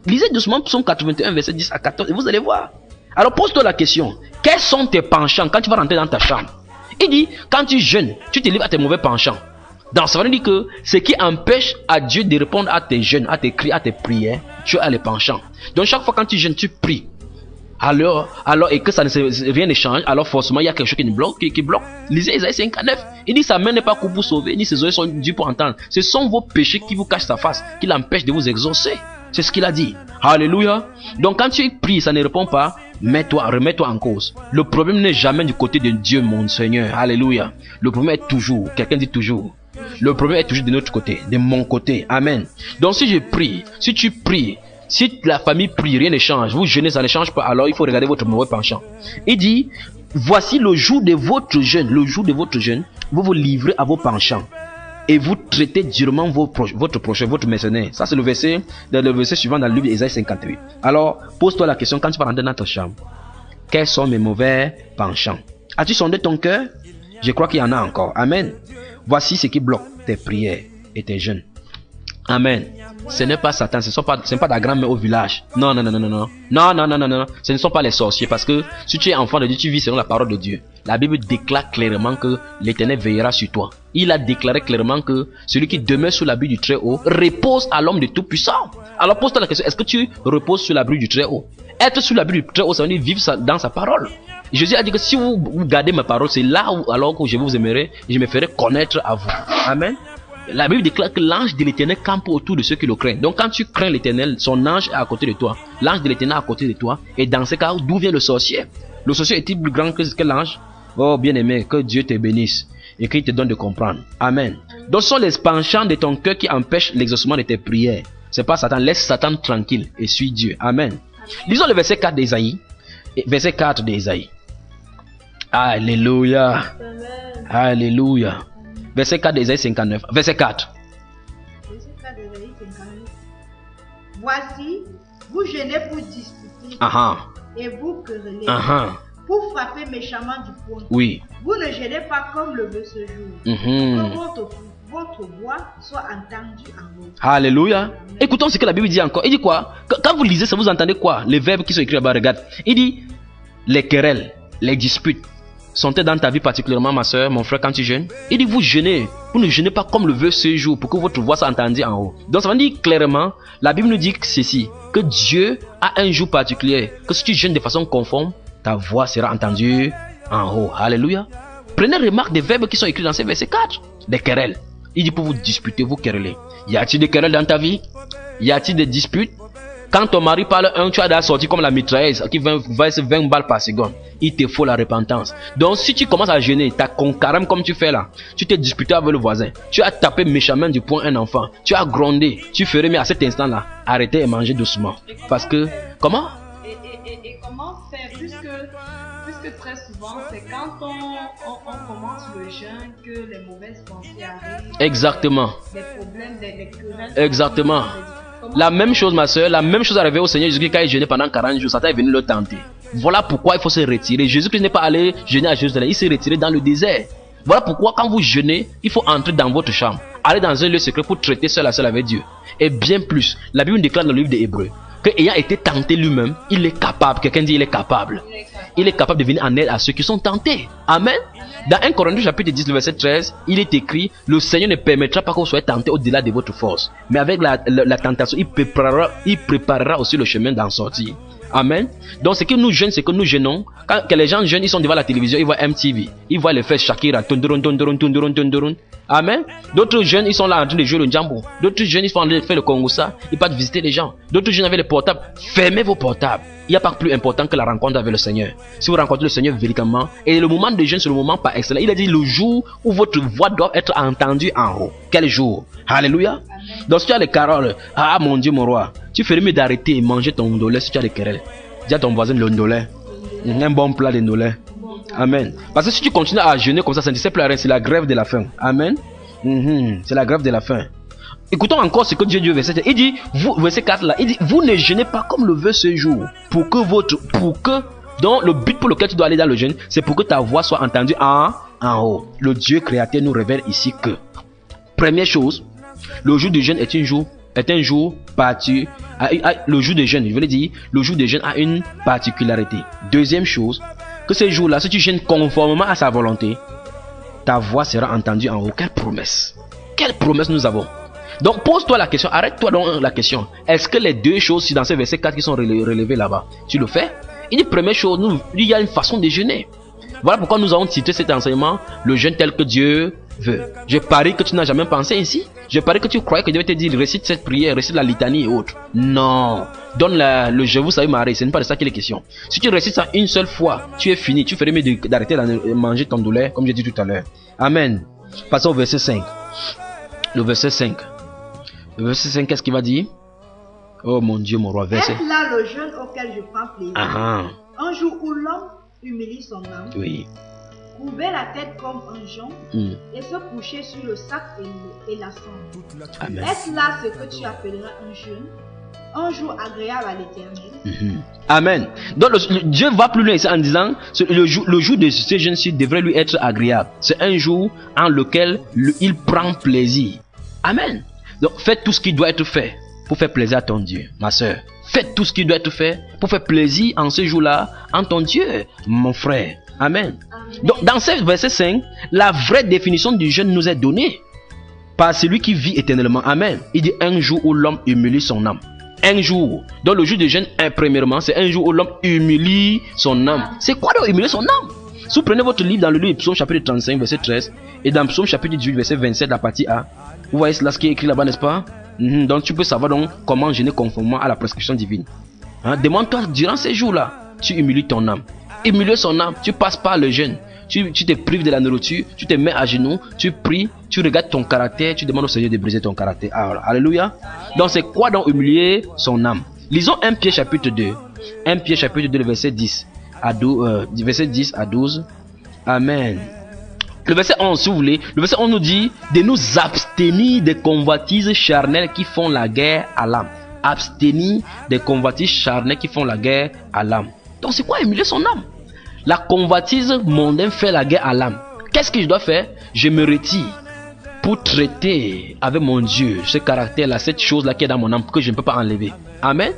Lisez doucement Psaume 81, verset 10 à 14 et vous allez voir. Alors pose-toi la question, quels sont tes penchants quand tu vas rentrer dans ta chambre? Il dit, quand tu jeûnes, tu te livres à tes mauvais penchants. Donc ça veut dire que ce qui empêche à Dieu de répondre à tes jeûnes, à tes cris, à tes prières, tu as les penchants. Donc chaque fois quand tu jeûnes, tu pries. Alors et que rien ne change, alors forcément il y a quelque chose qui bloque. Lisez Isaïe 59. Il dit sa main n'est pas coupée pour sauver, ni ses oreilles sont dues pour entendre. Ce sont vos péchés qui vous cachent sa face, qui l'empêchent de vous exaucer. C'est ce qu'il a dit. Alléluia. Donc quand tu pries, ça ne répond pas, remets-toi en cause. Le problème n'est jamais du côté de Dieu, mon Seigneur. Alléluia. Le problème est toujours, quelqu'un dit toujours, le problème est toujours de notre côté, de mon côté. Amen. Donc si je prie, si tu pries, si la famille prie, rien ne change. Vous jeûnez, ça ne change pas. Alors il faut regarder votre mauvais penchant. Il dit, voici le jour de votre jeûne. Le jour de votre jeûne, vous vous livrez à vos penchants. Et vous traitez durement votre prochain, votre mercenaire. Ça c'est le verset suivant dans le livre d'Ésaïe 58. Alors, pose-toi la question quand tu vas rentrer dans ta chambre. Quels sont mes mauvais penchants? As-tu sondé ton cœur? Je crois qu'il y en a encore. Amen. Voici ce qui bloque tes prières et tes jeûnes. Amen. Ce n'est pas Satan, ce n'est pas ta grand-mère au village. Non. Ce ne sont pas les sorciers, parce que si tu es enfant de Dieu, tu vis selon la parole de Dieu. La Bible déclare clairement que l'Éternel veillera sur toi. Il a déclaré clairement que celui qui demeure sous l'abri du Très-Haut repose à l'homme de Tout-Puissant. Alors pose-toi la question, est-ce que tu reposes sous l'abri du Très-Haut? Être sous l'abri du Très-Haut, ça veut dire vivre dans sa parole. Jésus a dit que si vous gardez ma parole, c'est là où alors que je vous aimerai et je me ferai connaître à vous. Amen. La Bible déclare que l'ange de l'Éternel campe autour de ceux qui le craignent. Donc quand tu crains l'Éternel, son ange est à côté de toi. L'ange de l'Éternel est à côté de toi. Et dans ce cas, d'où vient le sorcier? Le sorcier est-il plus grand que l'ange? Oh bien-aimé, que Dieu te bénisse et qu'il te donne de comprendre. Amen. Donc ce sont les penchants de ton cœur qui empêchent l'exaucement de tes prières. C'est pas Satan. Laisse Satan tranquille et suis Dieu. Amen. Lisons le verset 4 d'Ésaïe. Verset 4 d'Ésaïe. Alléluia. Alléluia. Verset 4 d'Ésaïe 59. Verset 4. Verset 4 d'Ésaïe 59. Voici, vous jeûnez pour discuter et vous querellez, pour frapper méchamment du poing. Oui. Vous ne jeûnez pas comme le veut ce jour. Que votre voix soit entendue en vous. Alléluia. Écoutons ce que la Bible dit encore. Il dit quoi? Quand vous lisez ça, vous entendez quoi? Les verbes qui sont écrits là-bas, regarde. Il dit les querelles, les disputes. Sont-elles dans ta vie particulièrement, ma soeur, mon frère, quand tu jeûnes? Il dit vous jeûnez. Vous ne jeûnez pas comme le veut ce jour pour que votre voix soit entendue en haut. Donc ça veut dire clairement, la Bible nous dit que ceci, que Dieu a un jour particulier, que si tu jeûnes de façon conforme, ta voix sera entendue en haut. Alléluia. Prenez remarque des verbes qui sont écrits dans ce verset 4. Des querelles. Il dit pour vous disputer, vous quereller. Y a-t-il des querelles dans ta vie? Y a-t-il des disputes? Quand ton mari parle tu as déjà sorti comme la mitrailleuse qui va 20 balles par seconde. Il te faut la repentance. Donc si tu commences à jeûner, tu as carême comme tu fais là, tu t'es disputé avec le voisin, tu as tapé méchamment du poing un enfant, tu as grondé, tu ferais mieux à cet instant là, arrêtez et manger doucement. Parce que, comment? Et comment faire, puisque très souvent c'est quand on commence le jeûne que les mauvaises pensées arrivent. Exactement. Des problèmes, des querelles. Exactement. La même chose, ma soeur, la même chose arrivait au Seigneur Jésus quand il jeûnait pendant 40 jours. Satan est venu le tenter. Voilà pourquoi il faut se retirer. Jésus-Christ n'est pas allé jeûner à Jérusalem, il s'est retiré dans le désert. Voilà pourquoi quand vous jeûnez, il faut entrer dans votre chambre, aller dans un lieu secret pour traiter seul à seul avec Dieu. Et bien plus, la Bible déclare dans le livre des Hébreux que ayant été tenté lui-même, il est capable. Quelqu'un dit il est capable. Il est capable de venir en aide à ceux qui sont tentés. Amen. Dans 1 Corinthiens chapitre 10, le verset 13, il est écrit, le Seigneur ne permettra pas que vous soyez tentés au-delà de votre force. Mais avec la tentation, il préparera aussi le chemin d'en sortir. Amen. Donc ce que nous jeûnons, c'est que nous jeûnons. Quand les gens jeûnent, ils sont devant la télévision, ils voient MTV, ils voient les frères Shakira, Amen. D'autres jeunes, ils sont là en train de jouer le jambo. D'autres jeunes, ils sont en train de faire le Congossa, ils partent visiter les gens. D'autres jeunes avec les portables. Fermez vos portables. Il n'y a pas plus important que la rencontre avec le Seigneur. Si vous rencontrez le Seigneur véritablement, et le moment de jeûne, c'est le moment par excellence. Il a dit le jour où votre voix doit être entendue en haut. Quel jour? Alléluia. Donc si tu as les caroles, ah mon Dieu, mon roi, tu ferais mieux d'arrêter et manger ton ndolé si tu as des querelles. Dis à ton voisin le ndolé. Un bon plat de ndolé. Amen. Parce que si tu continues à jeûner comme ça ne sert plus à rien. C'est la grève de la faim. Amen. C'est la grève de la faim. Écoutons encore ce que Dieu dit au verset 4. Il dit, vous, verset 4 là, il dit, vous ne jeûnez pas comme le veut ce jour. Donc le but pour lequel tu dois aller dans le jeûne, c'est pour que ta voix soit entendue en haut. Le Dieu créateur nous révèle ici que, première chose, le jour du jeûne est un jour particulier. Le jour de jeûne, je voulais dire, le jour de jeûne a une particularité. Deuxième chose, que ce jour-là, si tu jeûnes conformément à sa volonté, ta voix sera entendue en haut. Quelle promesse! Quelle promesse nous avons! Donc pose-toi la question, arrête-toi donc la question. Est-ce que les deux choses dans ce verset 4 qui sont relevées là-bas, tu le fais? Il dit, première chose, il y a une façon de jeûner. Voilà pourquoi nous avons cité cet enseignement, le jeûne tel que Dieu veut. Je parie que tu n'as jamais pensé ainsi. Je parie que tu croyais que Dieu te dire récite cette prière, récite la litanie et autres. Non. Donne le je vous savez marrer, ce n'est pas de ça qu'il est question. Si tu récites ça une seule fois, tu es fini. Tu ferais mieux d'arrêter de manger ton douleur, comme j'ai dit tout à l'heure. Amen. Passons au verset 5. Le verset 5. Le verset 5, qu'est-ce qu'il va dire? Oh mon Dieu, mon roi, verset. Est-ce là le jeûne auquel je prends plaisir? Un jour où l'homme humilie son âme. Oui. Courber la tête comme un jonc et se coucher sur le sac et la cendre. Est-ce là ce que tu appelleras un jeûne? Un jour agréable à l'Éternel. Amen. Donc Dieu va plus loin ici en disant le jour de ce jeûne-ci devrait lui être agréable. C'est un jour en lequel il prend plaisir. Amen. Donc faites tout ce qui doit être fait pour faire plaisir à ton Dieu, ma soeur. Faites tout ce qui doit être fait pour faire plaisir en ce jour-là en ton Dieu, mon frère. Amen. Donc dans ce verset 5, la vraie définition du jeûne nous est donnée par celui qui vit éternellement. Amen. Il dit un jour où l'homme humilie son âme. un jour. Donc le jour de jeûne, premièrement, c'est un jour où l'homme humilie son âme. C'est quoi donc humilier son âme? Si vous prenez votre livre dans le livre de Psaume chapitre 35, verset 13, et dans Psaume chapitre 18, verset 27, la partie A, vous voyez cela, ce qui est écrit là-bas, n'est-ce pas? Donc tu peux savoir donc comment jeûner conformément à la prescription divine. Demande-toi, durant ces jours-là, tu humilies ton âme. Humilier son âme, tu passes par le jeûne. Tu te prives de la nourriture, tu te mets à genoux, tu pries, tu regardes ton caractère, tu demandes au Seigneur de briser ton caractère. Alors, alléluia. Donc c'est quoi donc humilier son âme? Lisons 1 Pierre chapitre 2. 1 Pierre chapitre 2, verset 10 à 12. Amen. Le verset 11, si vous voulez, le verset 11 nous dit de nous abstenir des convoitises charnelles qui font la guerre à l'âme. Abstenir des convoitises charnelles qui font la guerre à l'âme. Donc c'est quoi humilier son âme? La convoitise mondaine fait la guerre à l'âme. Qu'est-ce que je dois faire? Je me retire pour traiter avec mon Dieu ce caractère-là, cette chose-là qui est dans mon âme que je ne peux pas enlever. Amen.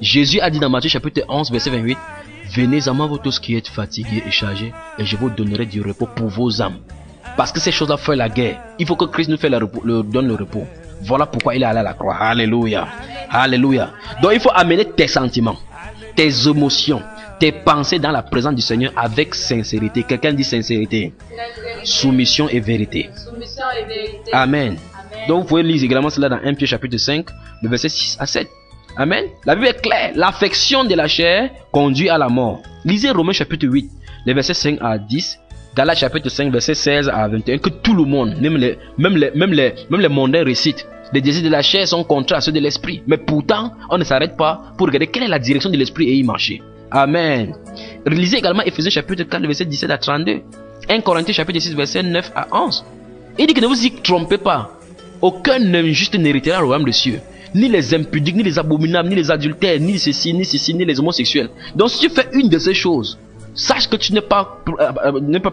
Jésus a dit dans Matthieu chapitre 11, verset 28, venez à moi vous tous qui êtes fatigués et chargés, et je vous donnerai du repos pour vos âmes. Parce que ces choses-là font la guerre. Il faut que Christ nous donne le repos. Voilà pourquoi il est allé à la croix. Alléluia. Alléluia. Donc il faut amener tes sentiments, tes émotions, tes pensées dans la présence du Seigneur avec sincérité. Quelqu'un dit sincérité. Soumission et vérité. Amen. Donc vous pouvez lire également cela dans 1 Pierre chapitre 5, le verset 6 à 7. Amen. La Bible est claire. L'affection de la chair conduit à la mort. Lisez Romains chapitre 8, les versets 5 à 10. Galates chapitre 5, verset 16 à 21. Que tout le monde, même les mondains récitent. Les désirs de la chair sont contraires à ceux de l'esprit. Mais pourtant, on ne s'arrête pas pour regarder quelle est la direction de l'esprit et y marcher. Amen. Lisez également Éphésiens chapitre 4, verset 17 à 32. 1 Corinthiens chapitre 6, verset 9 à 11. Il dit que ne vous y trompez pas. Aucun injuste n'héritera le royaume des cieux. Ni les impudiques, ni les abominables, ni les adultères, ni ceci, ni les homosexuels. Donc si tu fais une de ces choses, sache que tu n'es pas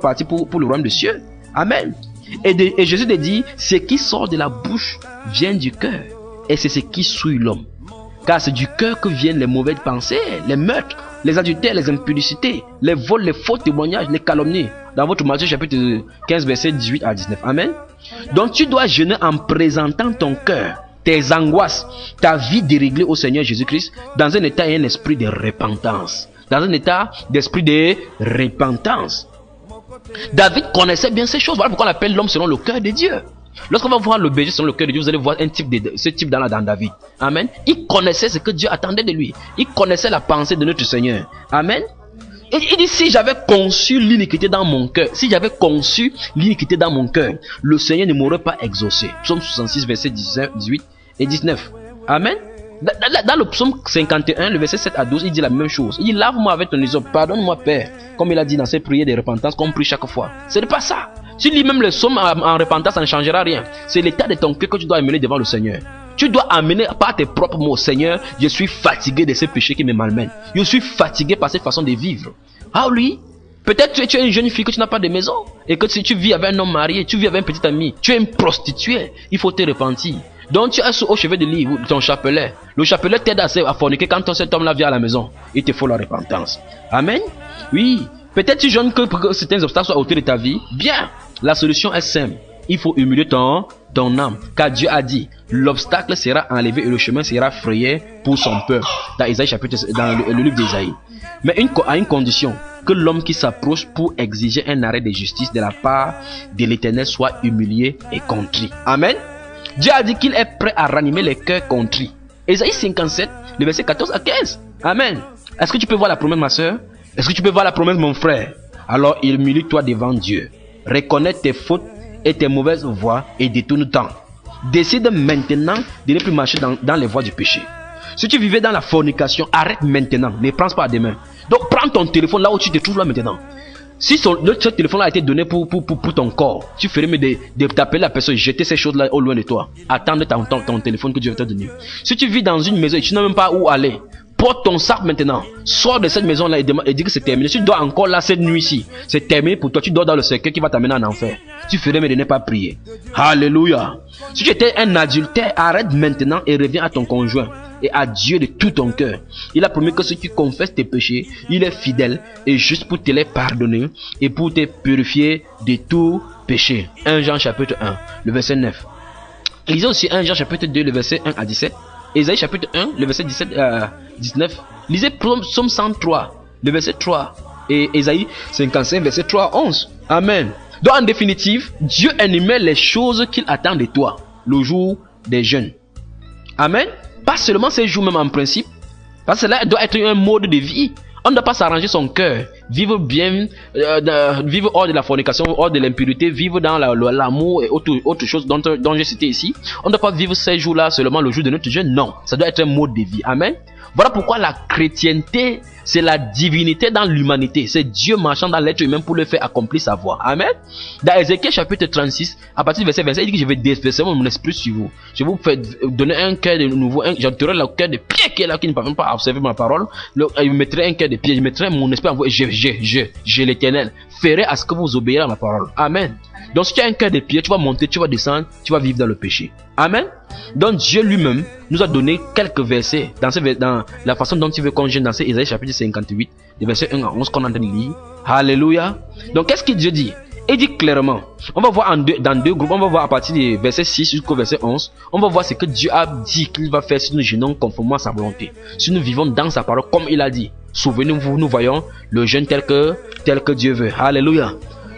parti pour le royaume des cieux. Amen. Et Jésus te dit, ce qui sort de la bouche vient du cœur. Et c'est ce qui souille l'homme. Car c'est du cœur que viennent les mauvaises pensées, les meurtres, les adultères, les impudicités, les vols, les faux témoignages, les calomnies. Dans votre Matthieu chapitre 15, verset 18 à 19. Amen. Donc tu dois jeûner en présentant ton cœur, tes angoisses, ta vie déréglée au Seigneur Jésus-Christ dans un état et un esprit de repentance. Dans un état d'esprit de repentance. David connaissait bien ces choses. Voilà pourquoi on appelle l'homme selon le cœur de Dieu. Lorsqu'on va voir le berger selon le cœur de Dieu, vous allez voir ce type dans David. Amen. Il connaissait ce que Dieu attendait de lui. Il connaissait la pensée de notre Seigneur. Amen. Il dit, si j'avais conçu l'iniquité dans mon cœur, le Seigneur ne m'aurait pas exaucé. Psaume 66, verset 18 et 19. Amen. Dans le psaume 51, le verset 7 à 12, il dit la même chose. Il dit, lave-moi avec ton hysope, pardonne-moi, Père. Comme il a dit dans ses prières de repentance qu'on prie chaque fois. Ce n'est pas ça. Tu lis même le psaume en repentance, ça ne changera rien. C'est l'état de ton cœur que tu dois amener devant le Seigneur. Tu dois amener par tes propres mots, Seigneur, je suis fatigué de ces péchés qui me malmènent. Je suis fatigué par cette façon de vivre. Ah oui, peut-être tu es une jeune fille que tu n'as pas de maison. Et que si tu vis avec un homme marié, tu vis avec un petit ami, tu es une prostituée, il faut te repentir. Donc tu as au chevet de lit ton chapelet. Le chapelet t'aide à forniquer quand cet homme-là vient à la maison. Il te faut la repentance. Amen. Oui, peut-être tu jeûnes que certains obstacles soient autour de ta vie. Bien, la solution est simple. Il faut humilier ton âme. Car Dieu a dit, l'obstacle sera enlevé et le chemin sera frayé pour son peuple. Dans le livre d'Ésaïe. Mais à une condition, que l'homme qui s'approche pour exiger un arrêt de justice de la part de l'Éternel soit humilié et contrit. Amen. Dieu a dit qu'il est prêt à ranimer les cœurs contrits. Ésaïe 57, le verset 14 à 15. Amen. Est-ce que tu peux voir la promesse, ma soeur? Est-ce que tu peux voir la promesse, mon frère? Alors humilie-toi devant Dieu. Reconnais tes fautes et tes mauvaises voies et détourne-t'en. Décide maintenant de ne plus marcher dans les voies du péché. Si tu vivais dans la fornication, arrête maintenant. Ne prends pas à demain. Donc prends ton téléphone là où tu te trouves là maintenant. Si ce téléphone là a été donné pour ton corps, tu ferais mieux de t'appeler la personne, jeter ces choses là au loin de toi. Attendre ton téléphone que Dieu va te donner. Si tu vis dans une maison et tu n'as même pas où aller, porte ton sac maintenant. Sors de cette maison là et dis que c'est terminé. Si tu dois encore là cette nuit-ci, c'est terminé pour toi. Tu dors dans le cercueil qui va t'amener en enfer. Tu ferais mieux de ne pas prier. Alléluia. Si tu étais un adultère, arrête maintenant et reviens à ton conjoint et à Dieu de tout ton cœur. Il a promis que si tu confesses tes péchés, il est fidèle et juste pour te les pardonner et pour te purifier de tout péché. 1 Jean chapitre 1, le verset 9. Lisez aussi 1 Jean chapitre 2, le verset 1 à 17. Ésaïe chapitre 1, le verset 19. Lisez Psaume 103, le verset 3. Et Ésaïe 55, verset 3 à 11. Amen. Donc en définitive, Dieu énumère les choses qu'il attend de toi le jour des jeûnes. Amen. Pas seulement ces jours même en principe, parce que cela doit être un mode de vie. On ne doit pas s'arranger son cœur, vivre bien, vivre hors de la fornication, hors de l'impurité, vivre dans l'amour et autre chose dont j'ai cité ici. On ne doit pas vivre ces jours-là seulement le jour de notre jeûne. Non, ça doit être un mode de vie. Amen. Voilà pourquoi la chrétienté, c'est la divinité dans l'humanité. C'est Dieu marchant dans l'être humain pour le faire accomplir sa voie. Amen. Dans Ézéchiel chapitre 36, à partir du verset 27, il dit que je vais déverser mon esprit sur vous. Je vais vous faire donner un cœur de nouveau. J'enterrerai le cœur de pierre qui est là, qui ne parvient pas à observer ma parole. Je mettrai un cœur de pierre. Je mettrai mon esprit en vous. Je l'Éternel, ferai à ce que vous obéirez à ma parole. Amen. Donc si tu as un cœur de pierre, tu vas monter, tu vas descendre, tu vas vivre dans le péché. Amen. Donc Dieu lui-même nous a donné quelques versets dans la façon dont il veut qu'on gêne dans Ésaïe chapitre 58, les versets 1 à 11 qu'on entend lire. Alléluia. Donc qu'est-ce que Dieu dit? Il dit clairement, on va voir dans deux groupes, on va voir à partir du verset 6 jusqu'au verset 11, on va voir ce que Dieu a dit qu'il va faire si nous gênons conformément à sa volonté, si nous vivons dans sa parole comme il a dit. Souvenez-vous, nous voyons le jeûne tel que Dieu veut. Alléluia.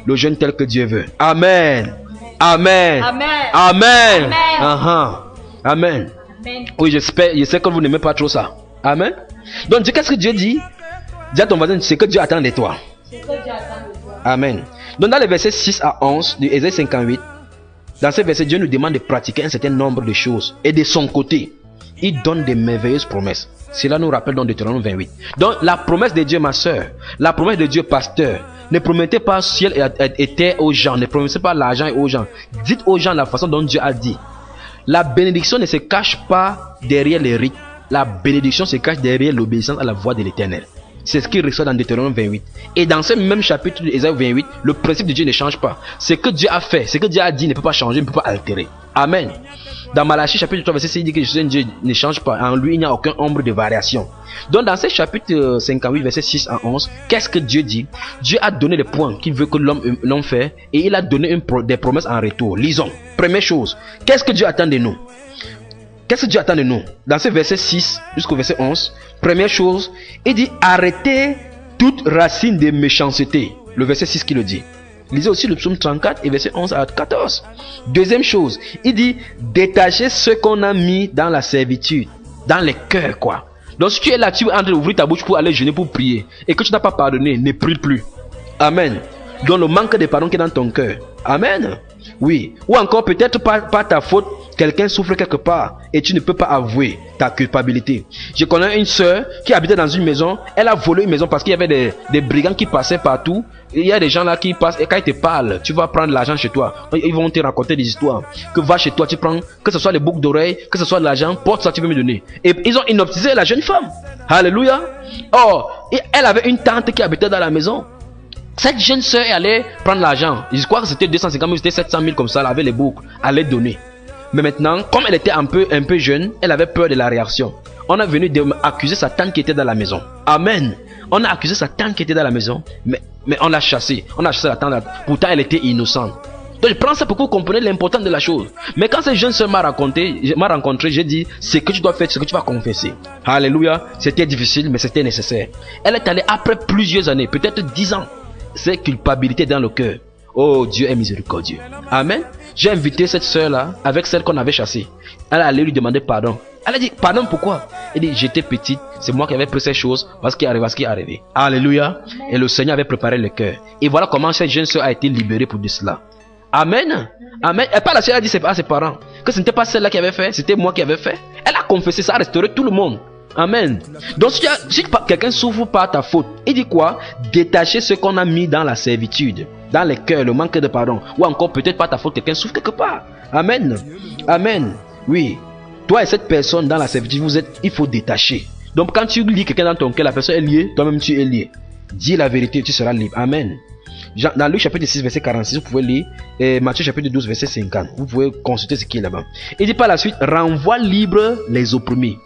Le jeûne tel que Dieu veut. Amen. Amen. Amen. Amen. Amen. Amen. Amen. Oui, je sais que vous n'aimez pas trop ça. Amen. Donc, qu'est-ce que Dieu dit? Dis à ton voisin, c'est que Dieu attend de toi. Amen. Donc, dans les versets 6 à 11 de Ésaïe 58, dans ces versets, Dieu nous demande de pratiquer un certain nombre de choses. Et de son côté, il donne des merveilleuses promesses. Cela nous rappelle dans Deutéronome 28. Donc, la promesse de Dieu, ma soeur, la promesse de Dieu, pasteur, ne promettez pas ciel et terre aux gens. Ne promettez pas l'argent aux gens. Dites aux gens la façon dont Dieu a dit. La bénédiction ne se cache pas derrière les rites. La bénédiction se cache derrière l'obéissance à la voix de l'Éternel. C'est ce qui ressort dans Deutéronome 28. Et dans ce même chapitre d'Ésaïe 28, le principe de Dieu ne change pas. Ce que Dieu a fait, ce que Dieu a dit ne peut pas changer, ne peut pas altérer. Amen. Dans Malachie chapitre 3 verset 6, il dit que je suis un Dieu ne change pas. En lui, il n'y a aucun ombre de variation. Donc dans ce chapitre 58 verset 6 à 11, qu'est-ce que Dieu dit? Dieu a donné les points qu'il veut que l'homme fait et il a donné des promesses en retour. Lisons. Première chose, qu'est-ce que Dieu attend de nous? Qu'est-ce que Dieu attend de nous? Dans ce verset 6 jusqu'au verset 11, première chose, il dit arrêtez toute racine de méchanceté. Le verset 6 qui le dit. Lisez aussi le psaume 34 et verset 11 à 14. Deuxième chose, il dit détachez ce qu'on a mis dans la servitude, dans les cœurs quoi. Donc si tu es là, tu es en train d'ouvrir ta bouche pour aller jeûner, pour prier, et que tu n'as pas pardonné, ne prie plus. Amen. Donc le manque de pardon qui est dans ton cœur. Amen. Oui. Ou encore peut-être pas ta faute, quelqu'un souffre quelque part et tu ne peux pas avouer ta culpabilité. Je connais une soeur qui habitait dans une maison. Elle a volé une maison parce qu'il y avait des brigands qui passaient partout. Il y a des gens là qui passent et quand ils te parlent, tu vas prendre l'argent chez toi. Ils vont te raconter des histoires. Que va chez toi, tu prends, que ce soit les boucles d'oreilles, que ce soit de l'argent, porte ça, tu peux me donner. Et ils ont hypnotisé la jeune femme. Alléluia. Or, elle avait une tante qui habitait dans la maison. Cette jeune soeur est allée prendre l'argent. Je crois que c'était 250 000, c'était 700 000 comme ça, elle avait les boucles, elle allait donner. Mais maintenant, comme elle était un peu jeune, elle avait peur de la réaction. On a venu accuser sa tante qui était dans la maison. Amen. On a accusé sa tante qui était dans la maison, mais on l'a chassée. On a chassé la tante, pourtant elle était innocente. Donc je prends ça pour que vous compreniez l'importance de la chose. Mais quand cette jeune soeur m'a rencontré, j'ai dit, ce que tu dois faire, ce que tu vas confesser. Alléluia. C'était difficile, mais c'était nécessaire. Elle est allée après plusieurs années, peut-être 10 ans. Cette culpabilité dans le cœur. Oh, Dieu est miséricordieux. Amen. J'ai invité cette soeur-là avec celle qu'on avait chassée. Elle allait lui demander pardon. Elle a dit, pardon pourquoi? Elle dit, j'étais petite, c'est moi qui avais pris ces choses parce qu'il arrive ce qui est arrivé. Alléluia. Et le Seigneur avait préparé le cœur. Et voilà comment cette jeune soeur a été libérée pour de cela. Amen. Amen. Et par la suite, elle a dit à ses parents que ce n'était pas celle-là qui avait fait, c'était moi qui avais fait. Elle a confessé ça, a restauré tout le monde. Amen. Donc si quelqu'un souffre par ta faute, il dit quoi? Détacher ce qu'on a mis dans la servitude, dans les cœurs, le manque de pardon. Ou encore peut-être par ta faute, quelqu'un souffre quelque part. Amen. Amen. Oui. Toi et cette personne dans la servitude, il faut détacher. Donc quand tu lis quelqu'un dans ton cœur, la personne est liée, toi-même tu es lié. Dis la vérité, tu seras libre. Amen. Dans Luc chapitre 6 verset 46, vous pouvez lire, et Matthieu chapitre 12 verset 50. Vous pouvez consulter ce qui est là-bas. Il dit par la suite, renvoie libre les opprimés.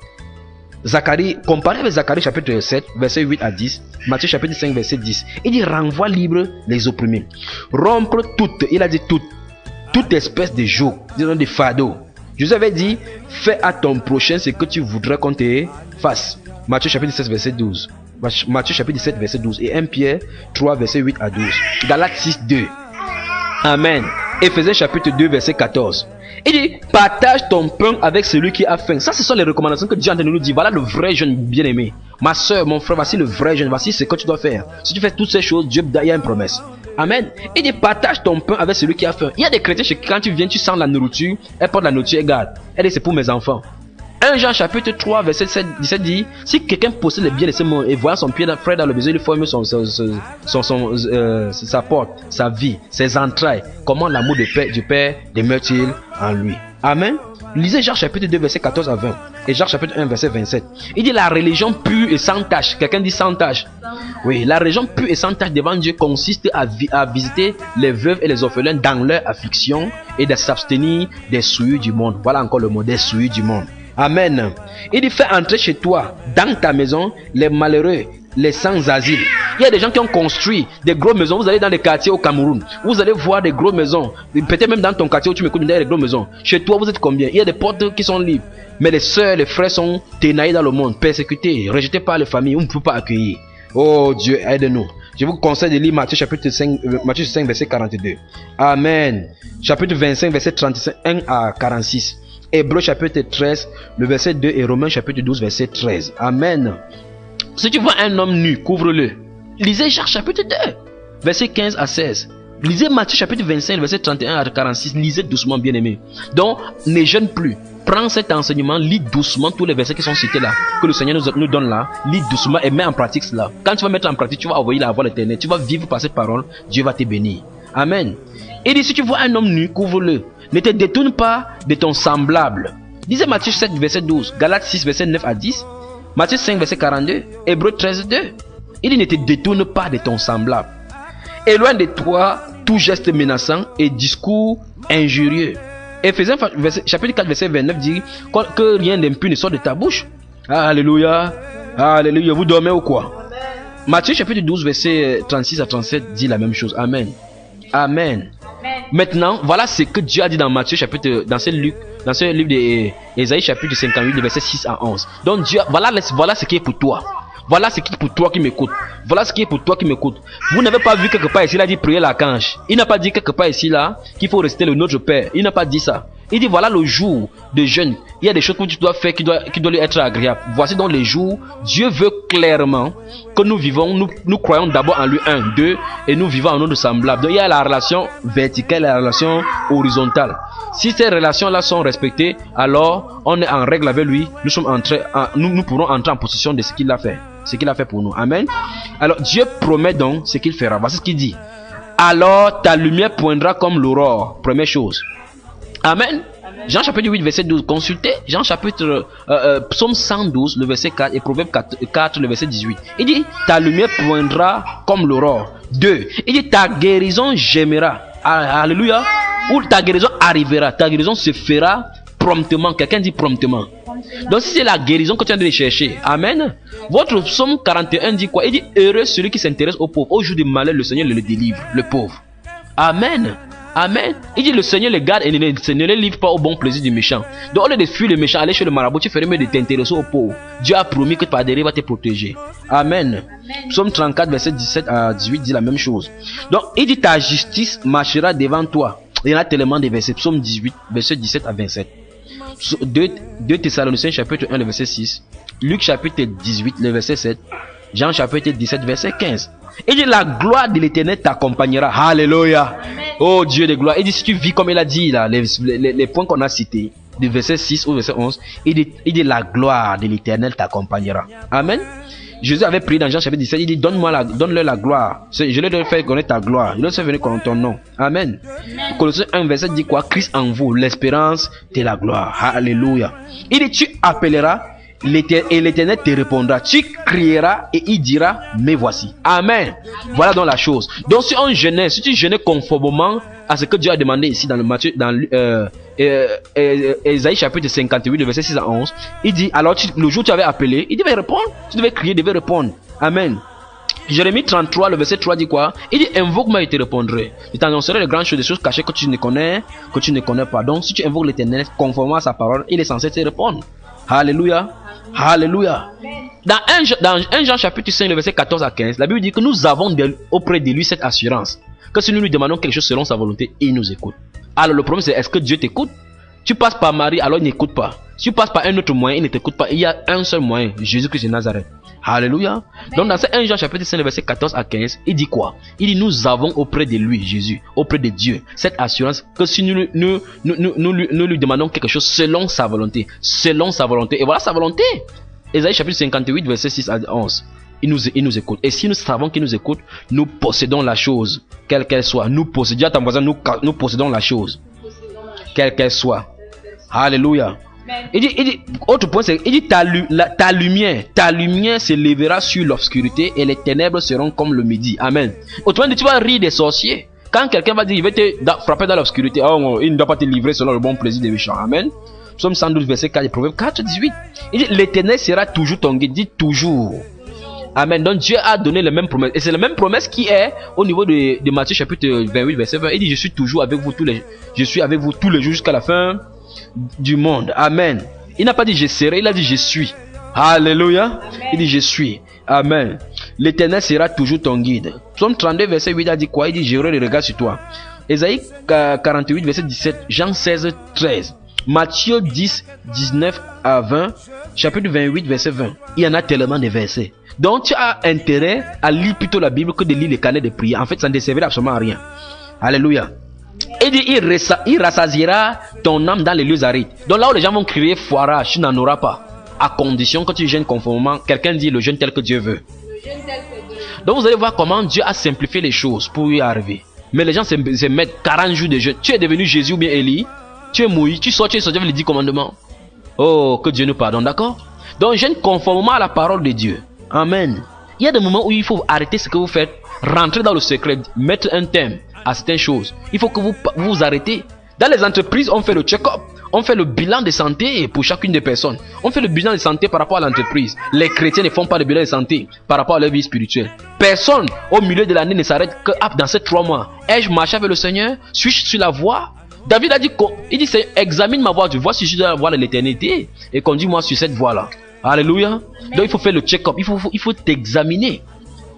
Zacharie, comparé avec Zacharie chapitre 7 verset 8 à 10, Matthieu chapitre 5 verset 10, il dit renvoie libre les opprimés. Rompre toute, il a dit toute espèce de joug, disons des fardeaux, Jésus avait dit, fais à ton prochain ce que tu voudrais qu'on te fasse. Matthieu chapitre 16 verset 12. Matthieu chapitre 17 verset 12 et 1 Pierre 3 verset 8 à 12. Galates 6 2. Amen. Éphésiens chapitre 2 verset 14. Il dit, partage ton pain avec celui qui a faim. Ça, ce sont les recommandations que Dieu est en train de nous dire. Voilà le vrai jeûne bien-aimé. Ma soeur, mon frère, voici le vrai jeûne. Voici ce que tu dois faire. Si tu fais toutes ces choses, Dieu, il y a une promesse. Amen. Il dit, partage ton pain avec celui qui a faim. Il y a des chrétiens chez qui, quand tu viens, tu sens la nourriture. Elle porte la nourriture, elle garde. Elle dit, c'est pour mes enfants. 1 Jean chapitre 3 verset 17 dit, si quelqu'un possède les biens de ce monde et voit son pied frère dans le besoin, il faut aimer sa porte, sa vie, ses entrailles. Comment l'amour du Père demeure-t-il en lui? Amen. Lisez Jean chapitre 2 verset 14 à 20 et Jean chapitre 1 verset 27. Il dit la religion pure et sans tache. Quelqu'un dit sans tache. Oui, la religion pure et sans tache devant Dieu consiste à visiter les veuves et les orphelins dans leur affliction et de s'abstenir des souillures du monde. Voilà encore le mot, des souillures du monde. Amen. Il dit, fais entrer chez toi, dans ta maison, les malheureux, les sans-asile. Il y a des gens qui ont construit des grosses maisons. Vous allez dans les quartiers au Cameroun, vous allez voir des grosses maisons. Peut-être même dans ton quartier où tu m'écoutes, il y a des grosses maisons. Chez toi, vous êtes combien? Il y a des portes qui sont libres. Mais les soeurs, les frères sont ténaillés dans le monde, persécutés, rejetés par les familles. On ne peut pas accueillir. Oh Dieu, aide-nous. Je vous conseille de lire Matthieu chapitre 5, Matthieu 5 verset 42. Amen. Chapitre 25 verset 31 à 46. Hébreux chapitre 13, le verset 2 et Romains chapitre 12, verset 13. Amen. Si tu vois un homme nu, couvre-le. Lisez Jacques chapitre 2, verset 15 à 16. Lisez Matthieu chapitre 25, verset 31 à 46. Lisez doucement, bien-aimé. Donc, ne jeûne plus. Prends cet enseignement, lis doucement tous les versets qui sont cités là, que le Seigneur nous donne là. Lis doucement et mets en pratique cela. Quand tu vas mettre en pratique, tu vas envoyer la voix de l'éternel. Tu vas vivre par cette parole. Dieu va te bénir. Amen. Et dit, si tu vois un homme nu, couvre-le. Ne te détourne pas de ton semblable. Lisez Matthieu 7, verset 12. Galates 6, verset 9 à 10. Matthieu 5, verset 42. Hébreux 13, 2. Il dit, ne te détourne pas de ton semblable. Éloigne de toi tout geste menaçant et discours injurieux. Éphésiens chapitre 4, verset 29 dit que rien d'impur ne sort de ta bouche. Alléluia. Alléluia. Vous dormez ou quoi? Matthieu chapitre 12, verset 36 à 37 dit la même chose. Amen. Amen. Maintenant, voilà ce que Dieu a dit dans Matthieu chapitre, dans ce livre d'Ésaïe chapitre 58, verset 6 à 11. Donc Dieu, voilà ce qui est pour toi. Voilà ce qui est pour toi qui m'écoute. Voilà ce qui est pour toi qui m'écoute. Vous n'avez pas vu quelque part ici, il a dit prier l'archange. Il n'a pas dit quelque part ici là qu'il faut rester le Notre Père. Il n'a pas dit ça. Il dit voilà le jour de jeûne. Il y a des choses que tu dois faire qui doivent lui être agréables. Voici donc les jours. Dieu veut clairement que nous vivons, nous croyons d'abord en lui, 1, 2, et nous vivons en notre semblable. Donc il y a la relation verticale et la relation horizontale. Si ces relations-là sont respectées, alors on est en règle avec lui. Nous pourrons entrer en possession de ce qu'il a fait. Ce qu'il a fait pour nous. Amen. Alors Dieu promet donc ce qu'il fera. Voici ce qu'il dit. Alors ta lumière poindra comme l'aurore. Première chose. Amen. Jean chapitre 8 verset 12. Consultez Jean chapitre Psaume 112 le verset 4 et Proverbe 4 le verset 18. Il dit ta lumière poindra comme l'aurore. 2. Il dit ta guérison gémira. Alléluia. Ou ta guérison arrivera. Ta guérison se fera promptement. Quelqu'un dit promptement. Donc si c'est la guérison que tu es en train de chercher. Amen. Votre psaume 41 dit quoi? Il dit heureux celui qui s'intéresse aux pauvres. Au jour du malheur, le Seigneur le délivre. Le pauvre. Amen. Amen. Il dit le Seigneur les garde et ne les livre pas au bon plaisir du méchant. Donc au lieu de fuir le méchant, aller chez le marabout, tu ferais mieux de t'intéresser aux pauvres. Dieu a promis que par derrière va te protéger. Amen. Psaume 34 verset 17 à 18 dit la même chose. Donc il dit ta justice marchera devant toi. Il y en a tellement de versets. Psaume 18 verset 17 à 27. 2 Thessaloniciens chapitre 1 le verset 6. Luc chapitre 18 le verset 7. Jean chapitre 17 verset 15. Il dit la gloire de l'Éternel t'accompagnera. Alléluia. Oh Dieu de gloire. Il dit si tu vis comme il a dit là, les points qu'on a cités, du verset 6 au verset 11, il dit la gloire de l'Éternel t'accompagnera. Amen. Jésus avait prié dans Jean chapitre 17, il dit donne-leur la gloire. Je leur fais connaître ta gloire. Je leur fais venir connaître ton nom. Amen. Colossiens 1 verset dit quoi? Christ en vous, l'espérance de la gloire. Alléluia. Il dit tu appelleras et l'Éternel te répondra. Tu crieras et il dira mais voici. Amen. Voilà donc la chose. Donc si on jeûnait, si tu jeûnais conformément à ce que Dieu a demandé ici dans le Matthieu, dans Ésaïe chapitre 58 verset 6 à 11, il dit alors le jour où tu avais appelé, il devait répondre. Tu devais crier, il devait répondre. Amen. Jérémie 33, le verset 3 dit quoi? Il dit invoque-moi et te répondrai. Je t'annoncerai les grandes choses, des choses cachées que tu ne connais pas. Donc si tu invoques l'Éternel conformément à sa parole, il est censé te répondre. Alléluia. Alléluia. Dans 1 Jean chapitre 5, le verset 14 à 15, la Bible dit que nous avons auprès de lui cette assurance, que si nous lui demandons quelque chose selon sa volonté, il nous écoute. Alors le problème c'est, est-ce que Dieu t'écoute? Tu passes par Marie, alors il n'écoute pas. Si tu passes par un autre moyen, il ne t'écoute pas. Il y a un seul moyen, Jésus-Christ de Nazareth. Alléluia. Amen. Donc dans ce 1 Jean chapitre 5, le verset 14 à 15, il dit quoi? Il dit nous avons auprès de lui, Jésus, auprès de Dieu, cette assurance que si nous lui demandons quelque chose selon sa volonté. Selon sa volonté. Et voilà sa volonté. Ésaïe chapitre 58, verset 6 à 11. Il nous écoute. Et si nous savons qu'il nous écoute, nous possédons la chose, quelle qu'elle soit. Nous possédons, dis à ton voisin, nous possédons la chose, quelle qu'elle soit. Alléluia. Il dit, autre point, c'est, il dit ta lumière se lèvera sur l'obscurité et les ténèbres seront comme le midi. Amen. Autrement dit, tu vas rire des sorciers. Quand quelqu'un va dire, il va te frapper dans l'obscurité, oh, il ne doit pas te livrer selon le bon plaisir des méchants. Amen. Psaume 112, verset 4, Proverbe 4, 18. Il dit, l'Éternel sera toujours ton guide. Dit toujours. Amen. Donc Dieu a donné les mêmes promesses. Et c'est la même promesse qui est au niveau de Matthieu chapitre 28, verset 20. Il dit, je suis toujours avec vous tous les jours jusqu'à la fin du monde. Amen. Il n'a pas dit je serai, il a dit je suis. Alléluia. Amen. Il dit je suis. Amen. L'Éternel sera toujours ton guide. Psaume 32 verset 8 a dit quoi? Il dit j'aurai le regard sur toi. Ésaïe 48 verset 17, Jean 16 13, Matthieu 10 19 à 20, chapitre 28 verset 20. Il y en a tellement de versets. Donc tu as intérêt à lire plutôt la Bible que de lire les carnets de prière. En fait ça ne te servira absolument à rien. Alléluia. Il dit il rassasiera ton âme dans les lieux arides. Donc là où les gens vont crier foirage, tu n'en auras pas. À condition que tu jeûnes conformément. Quelqu'un dit le jeûne tel que Dieu veut. Donc vous allez voir comment Dieu a simplifié les choses pour y arriver. Mais les gens se mettent 40 jours de jeûne. Tu es devenu Jésus ou bien Élie. Tu es mouillé, tu sors avec les 10 commandements. Oh, que Dieu nous pardonne, d'accord? Donc jeûne conformément à la parole de Dieu. Amen. Il y a des moments où il faut arrêter ce que vous faites, rentrer dans le secret, mettre un thème à certaines choses. Il faut que vous arrêtez. Dans les entreprises, on fait le check-up. On fait le bilan de santé pour chacune des personnes. On fait le bilan de santé par rapport à l'entreprise. Les chrétiens ne font pas de bilan de santé par rapport à leur vie spirituelle. Personne au milieu de l'année ne s'arrête que dans ces 3 mois. Ai-je marché avec le Seigneur? Suis-je sur la voie? David a dit, examine ma voie, tu vois si je dois la voie de l'éternité et conduis-moi sur cette voie-là. Alléluia. Donc il faut faire le check-up, il faut t'examiner.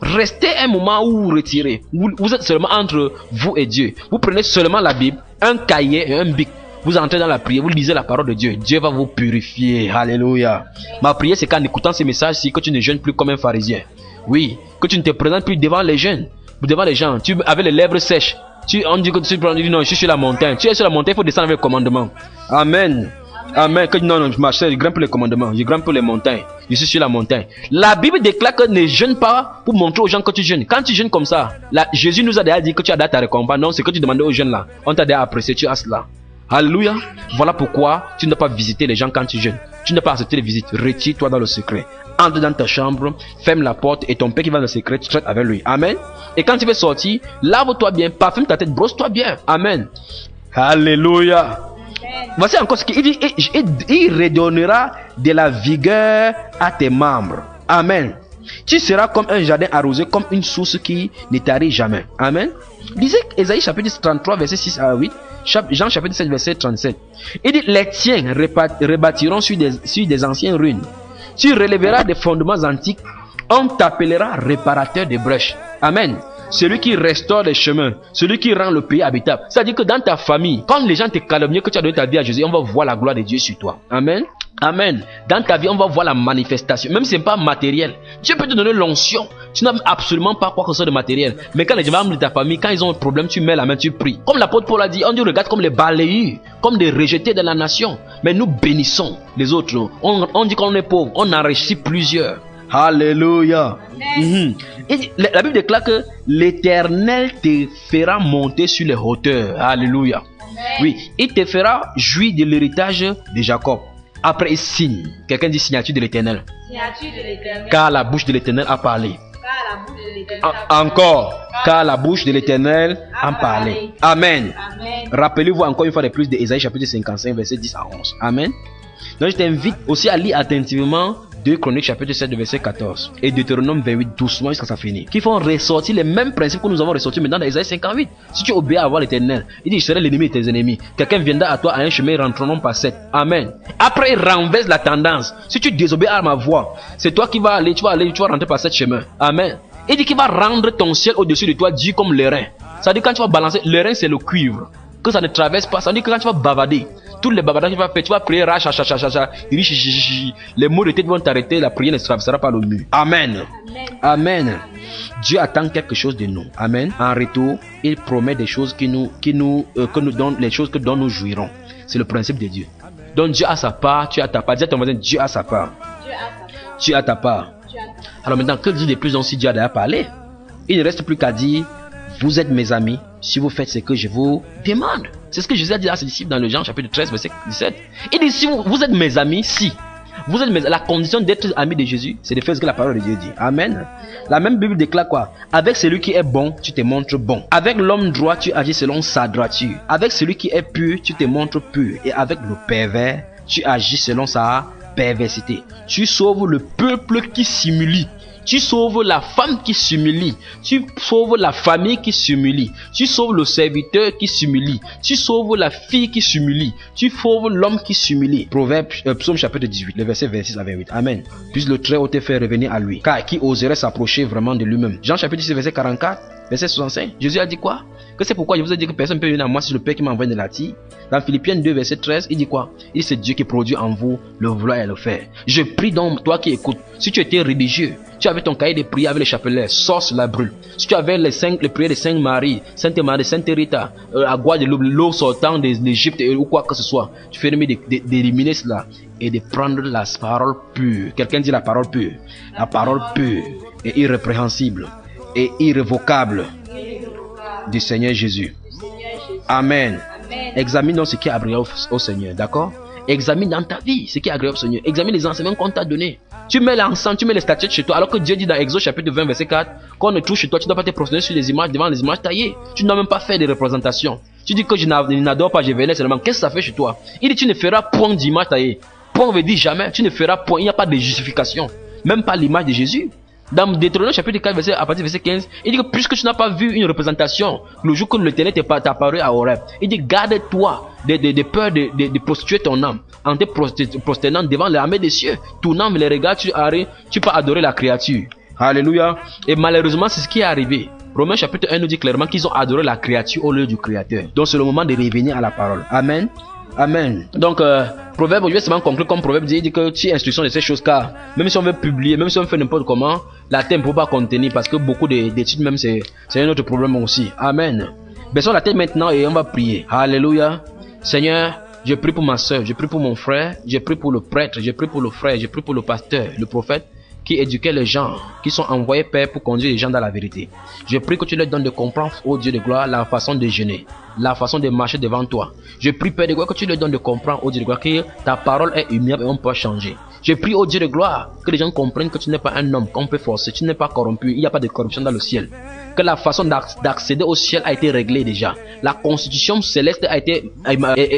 Restez un moment où vous retirez. Vous êtes seulement entre vous et Dieu. Vous prenez seulement la Bible, un cahier et un bic. Vous entrez dans la prière, vous lisez la parole de Dieu. Dieu va vous purifier. Alléluia. Ma prière, c'est qu'en écoutant ces messages-ci, que tu ne jeûnes plus comme un pharisien. Oui, que tu ne te présentes plus devant les jeunes, devant les gens. Tu avais les lèvres sèches. On dit que tu prends, non, je suis sur la montagne. Tu es sur la montagne, il faut descendre avec le commandement. Amen. Amen. Que non, je marche, je grimpe les commandements, je grimpe les montagnes. Je suis sur la montagne. La Bible déclare que ne jeûne pas pour montrer aux gens que tu jeûnes. Quand tu jeûnes comme ça, Jésus nous a déjà dit que tu as déjà ta récompense. Non, c'est que tu demandais aux jeunes là. On t'a déjà apprécié, tu as cela. Alléluia. Voilà pourquoi tu ne dois pas visiter les gens quand tu jeûnes. Tu ne dois pas accepter les visites. Retire-toi dans le secret. Entre dans ta chambre, ferme la porte et ton père qui va dans le secret, tu traites avec lui. Amen. Et quand tu veux sortir, lave-toi bien, parfume ta tête, brosse-toi bien. Amen. Alléluia. Voici encore ce qu'il dit. Il redonnera de la vigueur à tes membres. Amen. Tu seras comme un jardin arrosé, comme une source qui ne tarit jamais. Amen. Lisez Ésaïe chapitre 33, verset 6 à 8. Jean chapitre 7, verset 37. Il dit, les tiens rebâtiront sur des anciennes ruines. Tu relèveras des fondements antiques. On t'appellera réparateur des brèches. Amen. Celui qui restaure les chemins, celui qui rend le pays habitable. C'est-à-dire que dans ta famille, quand les gens te calomnient que tu as donné ta vie à Jésus, on va voir la gloire de Dieu sur toi. Amen. Amen. Dans ta vie, on va voir la manifestation. Même si ce n'est pas matériel. Dieu peut te donner l'onction. Tu n'as absolument pas quoi que ce soit de matériel. Mais quand les gens de ta famille, quand ils ont un problème, tu mets la main, tu pries. Comme l'apôtre Paul a dit, on dit regarde comme les balayés, comme des rejetés de la nation. Mais nous bénissons les autres. On dit qu'on est pauvre, on enrichit plusieurs. Alléluia. Et la Bible déclare que l'Éternel te fera monter sur les hauteurs. Alléluia. Oui, il te fera jouir de l'héritage de Jacob. Après il signe. Quelqu'un dit signature de l'Éternel. Car la bouche de l'Éternel a parlé. Encore. Car la bouche de l'Éternel a parlé. Amen. Rappelez-vous encore une fois de plus de Ésaïe chapitre 55 verset 10 à 11. Amen. Donc je t'invite aussi à lire attentivement 2 Chroniques chapitre 7 verset 14 et Deutéronome 28 doucement jusqu'à sa fin, qui font ressortir les mêmes principes que nous avons ressortis maintenant dans Isaïe 58. Si tu obéis à voir l'Éternel, il dit je serai l'ennemi de tes ennemis. Quelqu'un viendra à toi à un chemin, ils rentreront par 7. Amen. Après il renverse la tendance. Si tu désobéis à ma voix, c'est toi qui vas aller, tu vas rentrer par 7 chemins. Amen. Il dit qu'il va rendre ton ciel au-dessus de toi dur comme l'airain. Ça dit quand tu vas balancer, l'airain c'est le cuivre. Que ça ne traverse pas, ça dit que quand tu vas bavader, tous les bavadages que tu vas faire, tu vas prier, les mots de tête vont t'arrêter, la prière ne traversera pas le mur. Amen. Amen. Dieu attend quelque chose de nous. Amen. En retour, il promet des choses que nous donne, les choses que dont nous jouirons. C'est le principe de Dieu. Donc Dieu a sa part, tu as ta part. Dis à ton voisin, Dieu a sa part. Tu as ta part. Alors maintenant, que dire de plus si Dieu a déjà parlé? Il ne reste plus qu'à dire, vous êtes mes amis si vous faites ce que je vous demande. C'est ce que Jésus a dit à ses disciples dans le Jean chapitre 13 verset 17. Il dit, si vous êtes mes amis, si vous êtes la condition d'être ami de Jésus, c'est de faire ce que la parole de Dieu dit. Amen. La même Bible déclare quoi? Avec celui qui est bon, tu te montres bon. Avec l'homme droit, tu agis selon sa droiture. Avec celui qui est pur, tu te montres pur. Et avec le pervers, tu agis selon sa perversité. Tu sauves le peuple qui s'humilie. Tu sauves la femme qui s'humilie. Tu sauves la famille qui s'humilie. Tu sauves le serviteur qui s'humilie. Tu sauves la fille qui s'humilie. Tu sauves l'homme qui s'humilie. Proverbe, Psaume chapitre 18, le verset 26 à 28. Amen. Puisse le Très-Haut te faire revenir à lui. Car qui oserait s'approcher vraiment de lui-même? Jean chapitre 6, verset 44, verset 65. Jésus a dit quoi? Que c'est pourquoi je vous ai dit que personne ne peut venir à moi si le Père qui m'a envoyé ne l'attire. Dans Philippiens 2, verset 13, il dit quoi? Il dit c'est Dieu qui produit en vous le vouloir et le faire. Je prie donc, toi qui écoutes, si tu étais religieux, tu avais ton cahier de prière avec les chapelets, sors la brûle. Si tu avais les prières de Sainte Marie, Sainte Marie, Sainte Rita, à Guadeloupe, l'eau sortant d'Égypte ou quoi que ce soit, tu fais d'éliminer cela et de prendre la parole pure. Quelqu'un dit la parole pure. La parole pure et irrépréhensible et irrévocable du Seigneur Jésus. Amen. Examine donc ce qui est agréable au Seigneur, d'accord? Examine dans ta vie ce qui est agréable au Seigneur. Examine les enseignements qu'on t'a donnés. Tu mets l'encens, tu mets les statuettes chez toi, alors que Dieu dit dans Exode chapitre 20 verset 4 qu'on ne touche chez toi, tu ne dois pas te prosterner sur les images, devant les images taillées. Tu ne dois même pas faire des représentations. Tu dis que je n'adore pas, je vénère seulement. Qu'est-ce que ça fait chez toi? Il dit tu ne feras point d'image taillée. Point veut dire jamais. Tu ne feras point. Il n'y a pas de justification. Même pas l'image de Jésus. Dans Deutéronome chapitre 4 verset, à partir du verset 15, il dit que puisque tu n'as pas vu une représentation le jour que l'Éternel t'est apparu à Horeb, il dit garde-toi de peur de prostituer ton âme en te prosternant devant l'armée des cieux. Tournant les regards, tu peux adorer la créature. Alléluia. Et malheureusement, c'est ce qui est arrivé. Romains chapitre 1 nous dit clairement qu'ils ont adoré la créature au lieu du Créateur. Donc c'est le moment de revenir à la parole. Amen. Amen. Donc, Proverbe, je vais seulement conclure comme Proverbe dit que tu es instruction de ces choses, car même si on veut publier, même si on fait n'importe comment, la thème ne peut pas contenir, parce que beaucoup d'études même, c'est un autre problème aussi. Amen. Baissons la tête maintenant et on va prier. Alléluia. Seigneur, je prie pour ma soeur, je prie pour mon frère, je prie pour le prêtre, je prie pour le frère, je prie pour le pasteur, le prophète, qui éduquait les gens, qui sont envoyés, Père, pour conduire les gens dans la vérité. Je prie que tu leur donnes de comprendre, ô Dieu de gloire, la façon de jeûner, la façon de marcher devant toi. Je prie, Père de gloire, que tu leur donnes de comprendre, ô Dieu de gloire, que ta parole est humiliable et on peut changer. Je prie, ô Dieu de gloire, que les gens comprennent que tu n'es pas un homme qu'on peut forcer, tu n'es pas corrompu, il n'y a pas de corruption dans le ciel. Que la façon d'accéder au ciel a été réglée déjà. La constitution céleste a été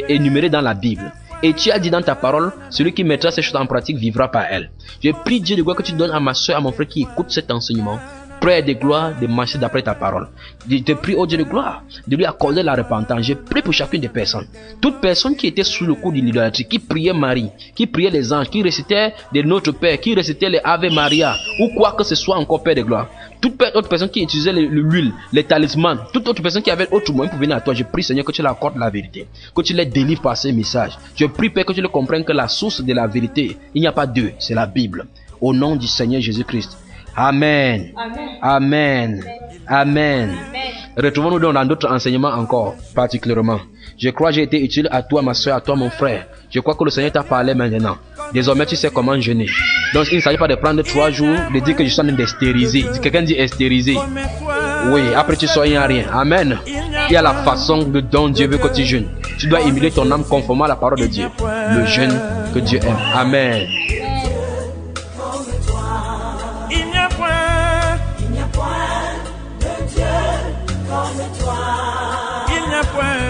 énumérée dans la Bible. Et tu as dit dans ta parole, celui qui mettra ces choses en pratique vivra par elles. Je prie Dieu de gloire que tu donnes à ma soeur, à mon frère qui écoute cet enseignement, Père de gloire, de marcher d'après ta parole. Je te prie, oh Dieu de gloire, de lui accorder la repentance. Je prie pour chacune des personnes. Toute personne qui était sous le coup de l'idolâtrie, qui priait Marie, qui priait les anges, qui récitait de Notre Père, qui récitait les Ave Maria, ou quoi que ce soit encore, Père de gloire. Toute autre personne qui utilisait l'huile, les talismans, toute autre personne qui avait autre moyen pour venir à toi, je prie Seigneur que tu leur accordes la vérité, que tu les délivres par ces messages. Je prie Père que tu le comprennes que la source de la vérité, il n'y a pas deux, c'est la Bible. Au nom du Seigneur Jésus-Christ. Amen. Amen. Amen. Retrouvons-nous donc dans d'autres enseignements encore, particulièrement. Je crois que j'ai été utile à toi, ma soeur, à toi, mon frère. Je crois que le Seigneur t'a parlé maintenant. Désormais, tu sais comment jeûner. Donc, il ne s'agit pas de prendre 3 jours, de dire que je suis en train d'estériser. Quelqu'un dit estériser. Oui, après tu sors, il n'y a rien. Amen. Il y a la façon dont Dieu veut que tu jeûnes. Tu dois humilier ton âme conformément à la parole de Dieu. Le jeûne que Dieu aime. Amen. Il n'y a point de Dieu comme toi. Il n'y a point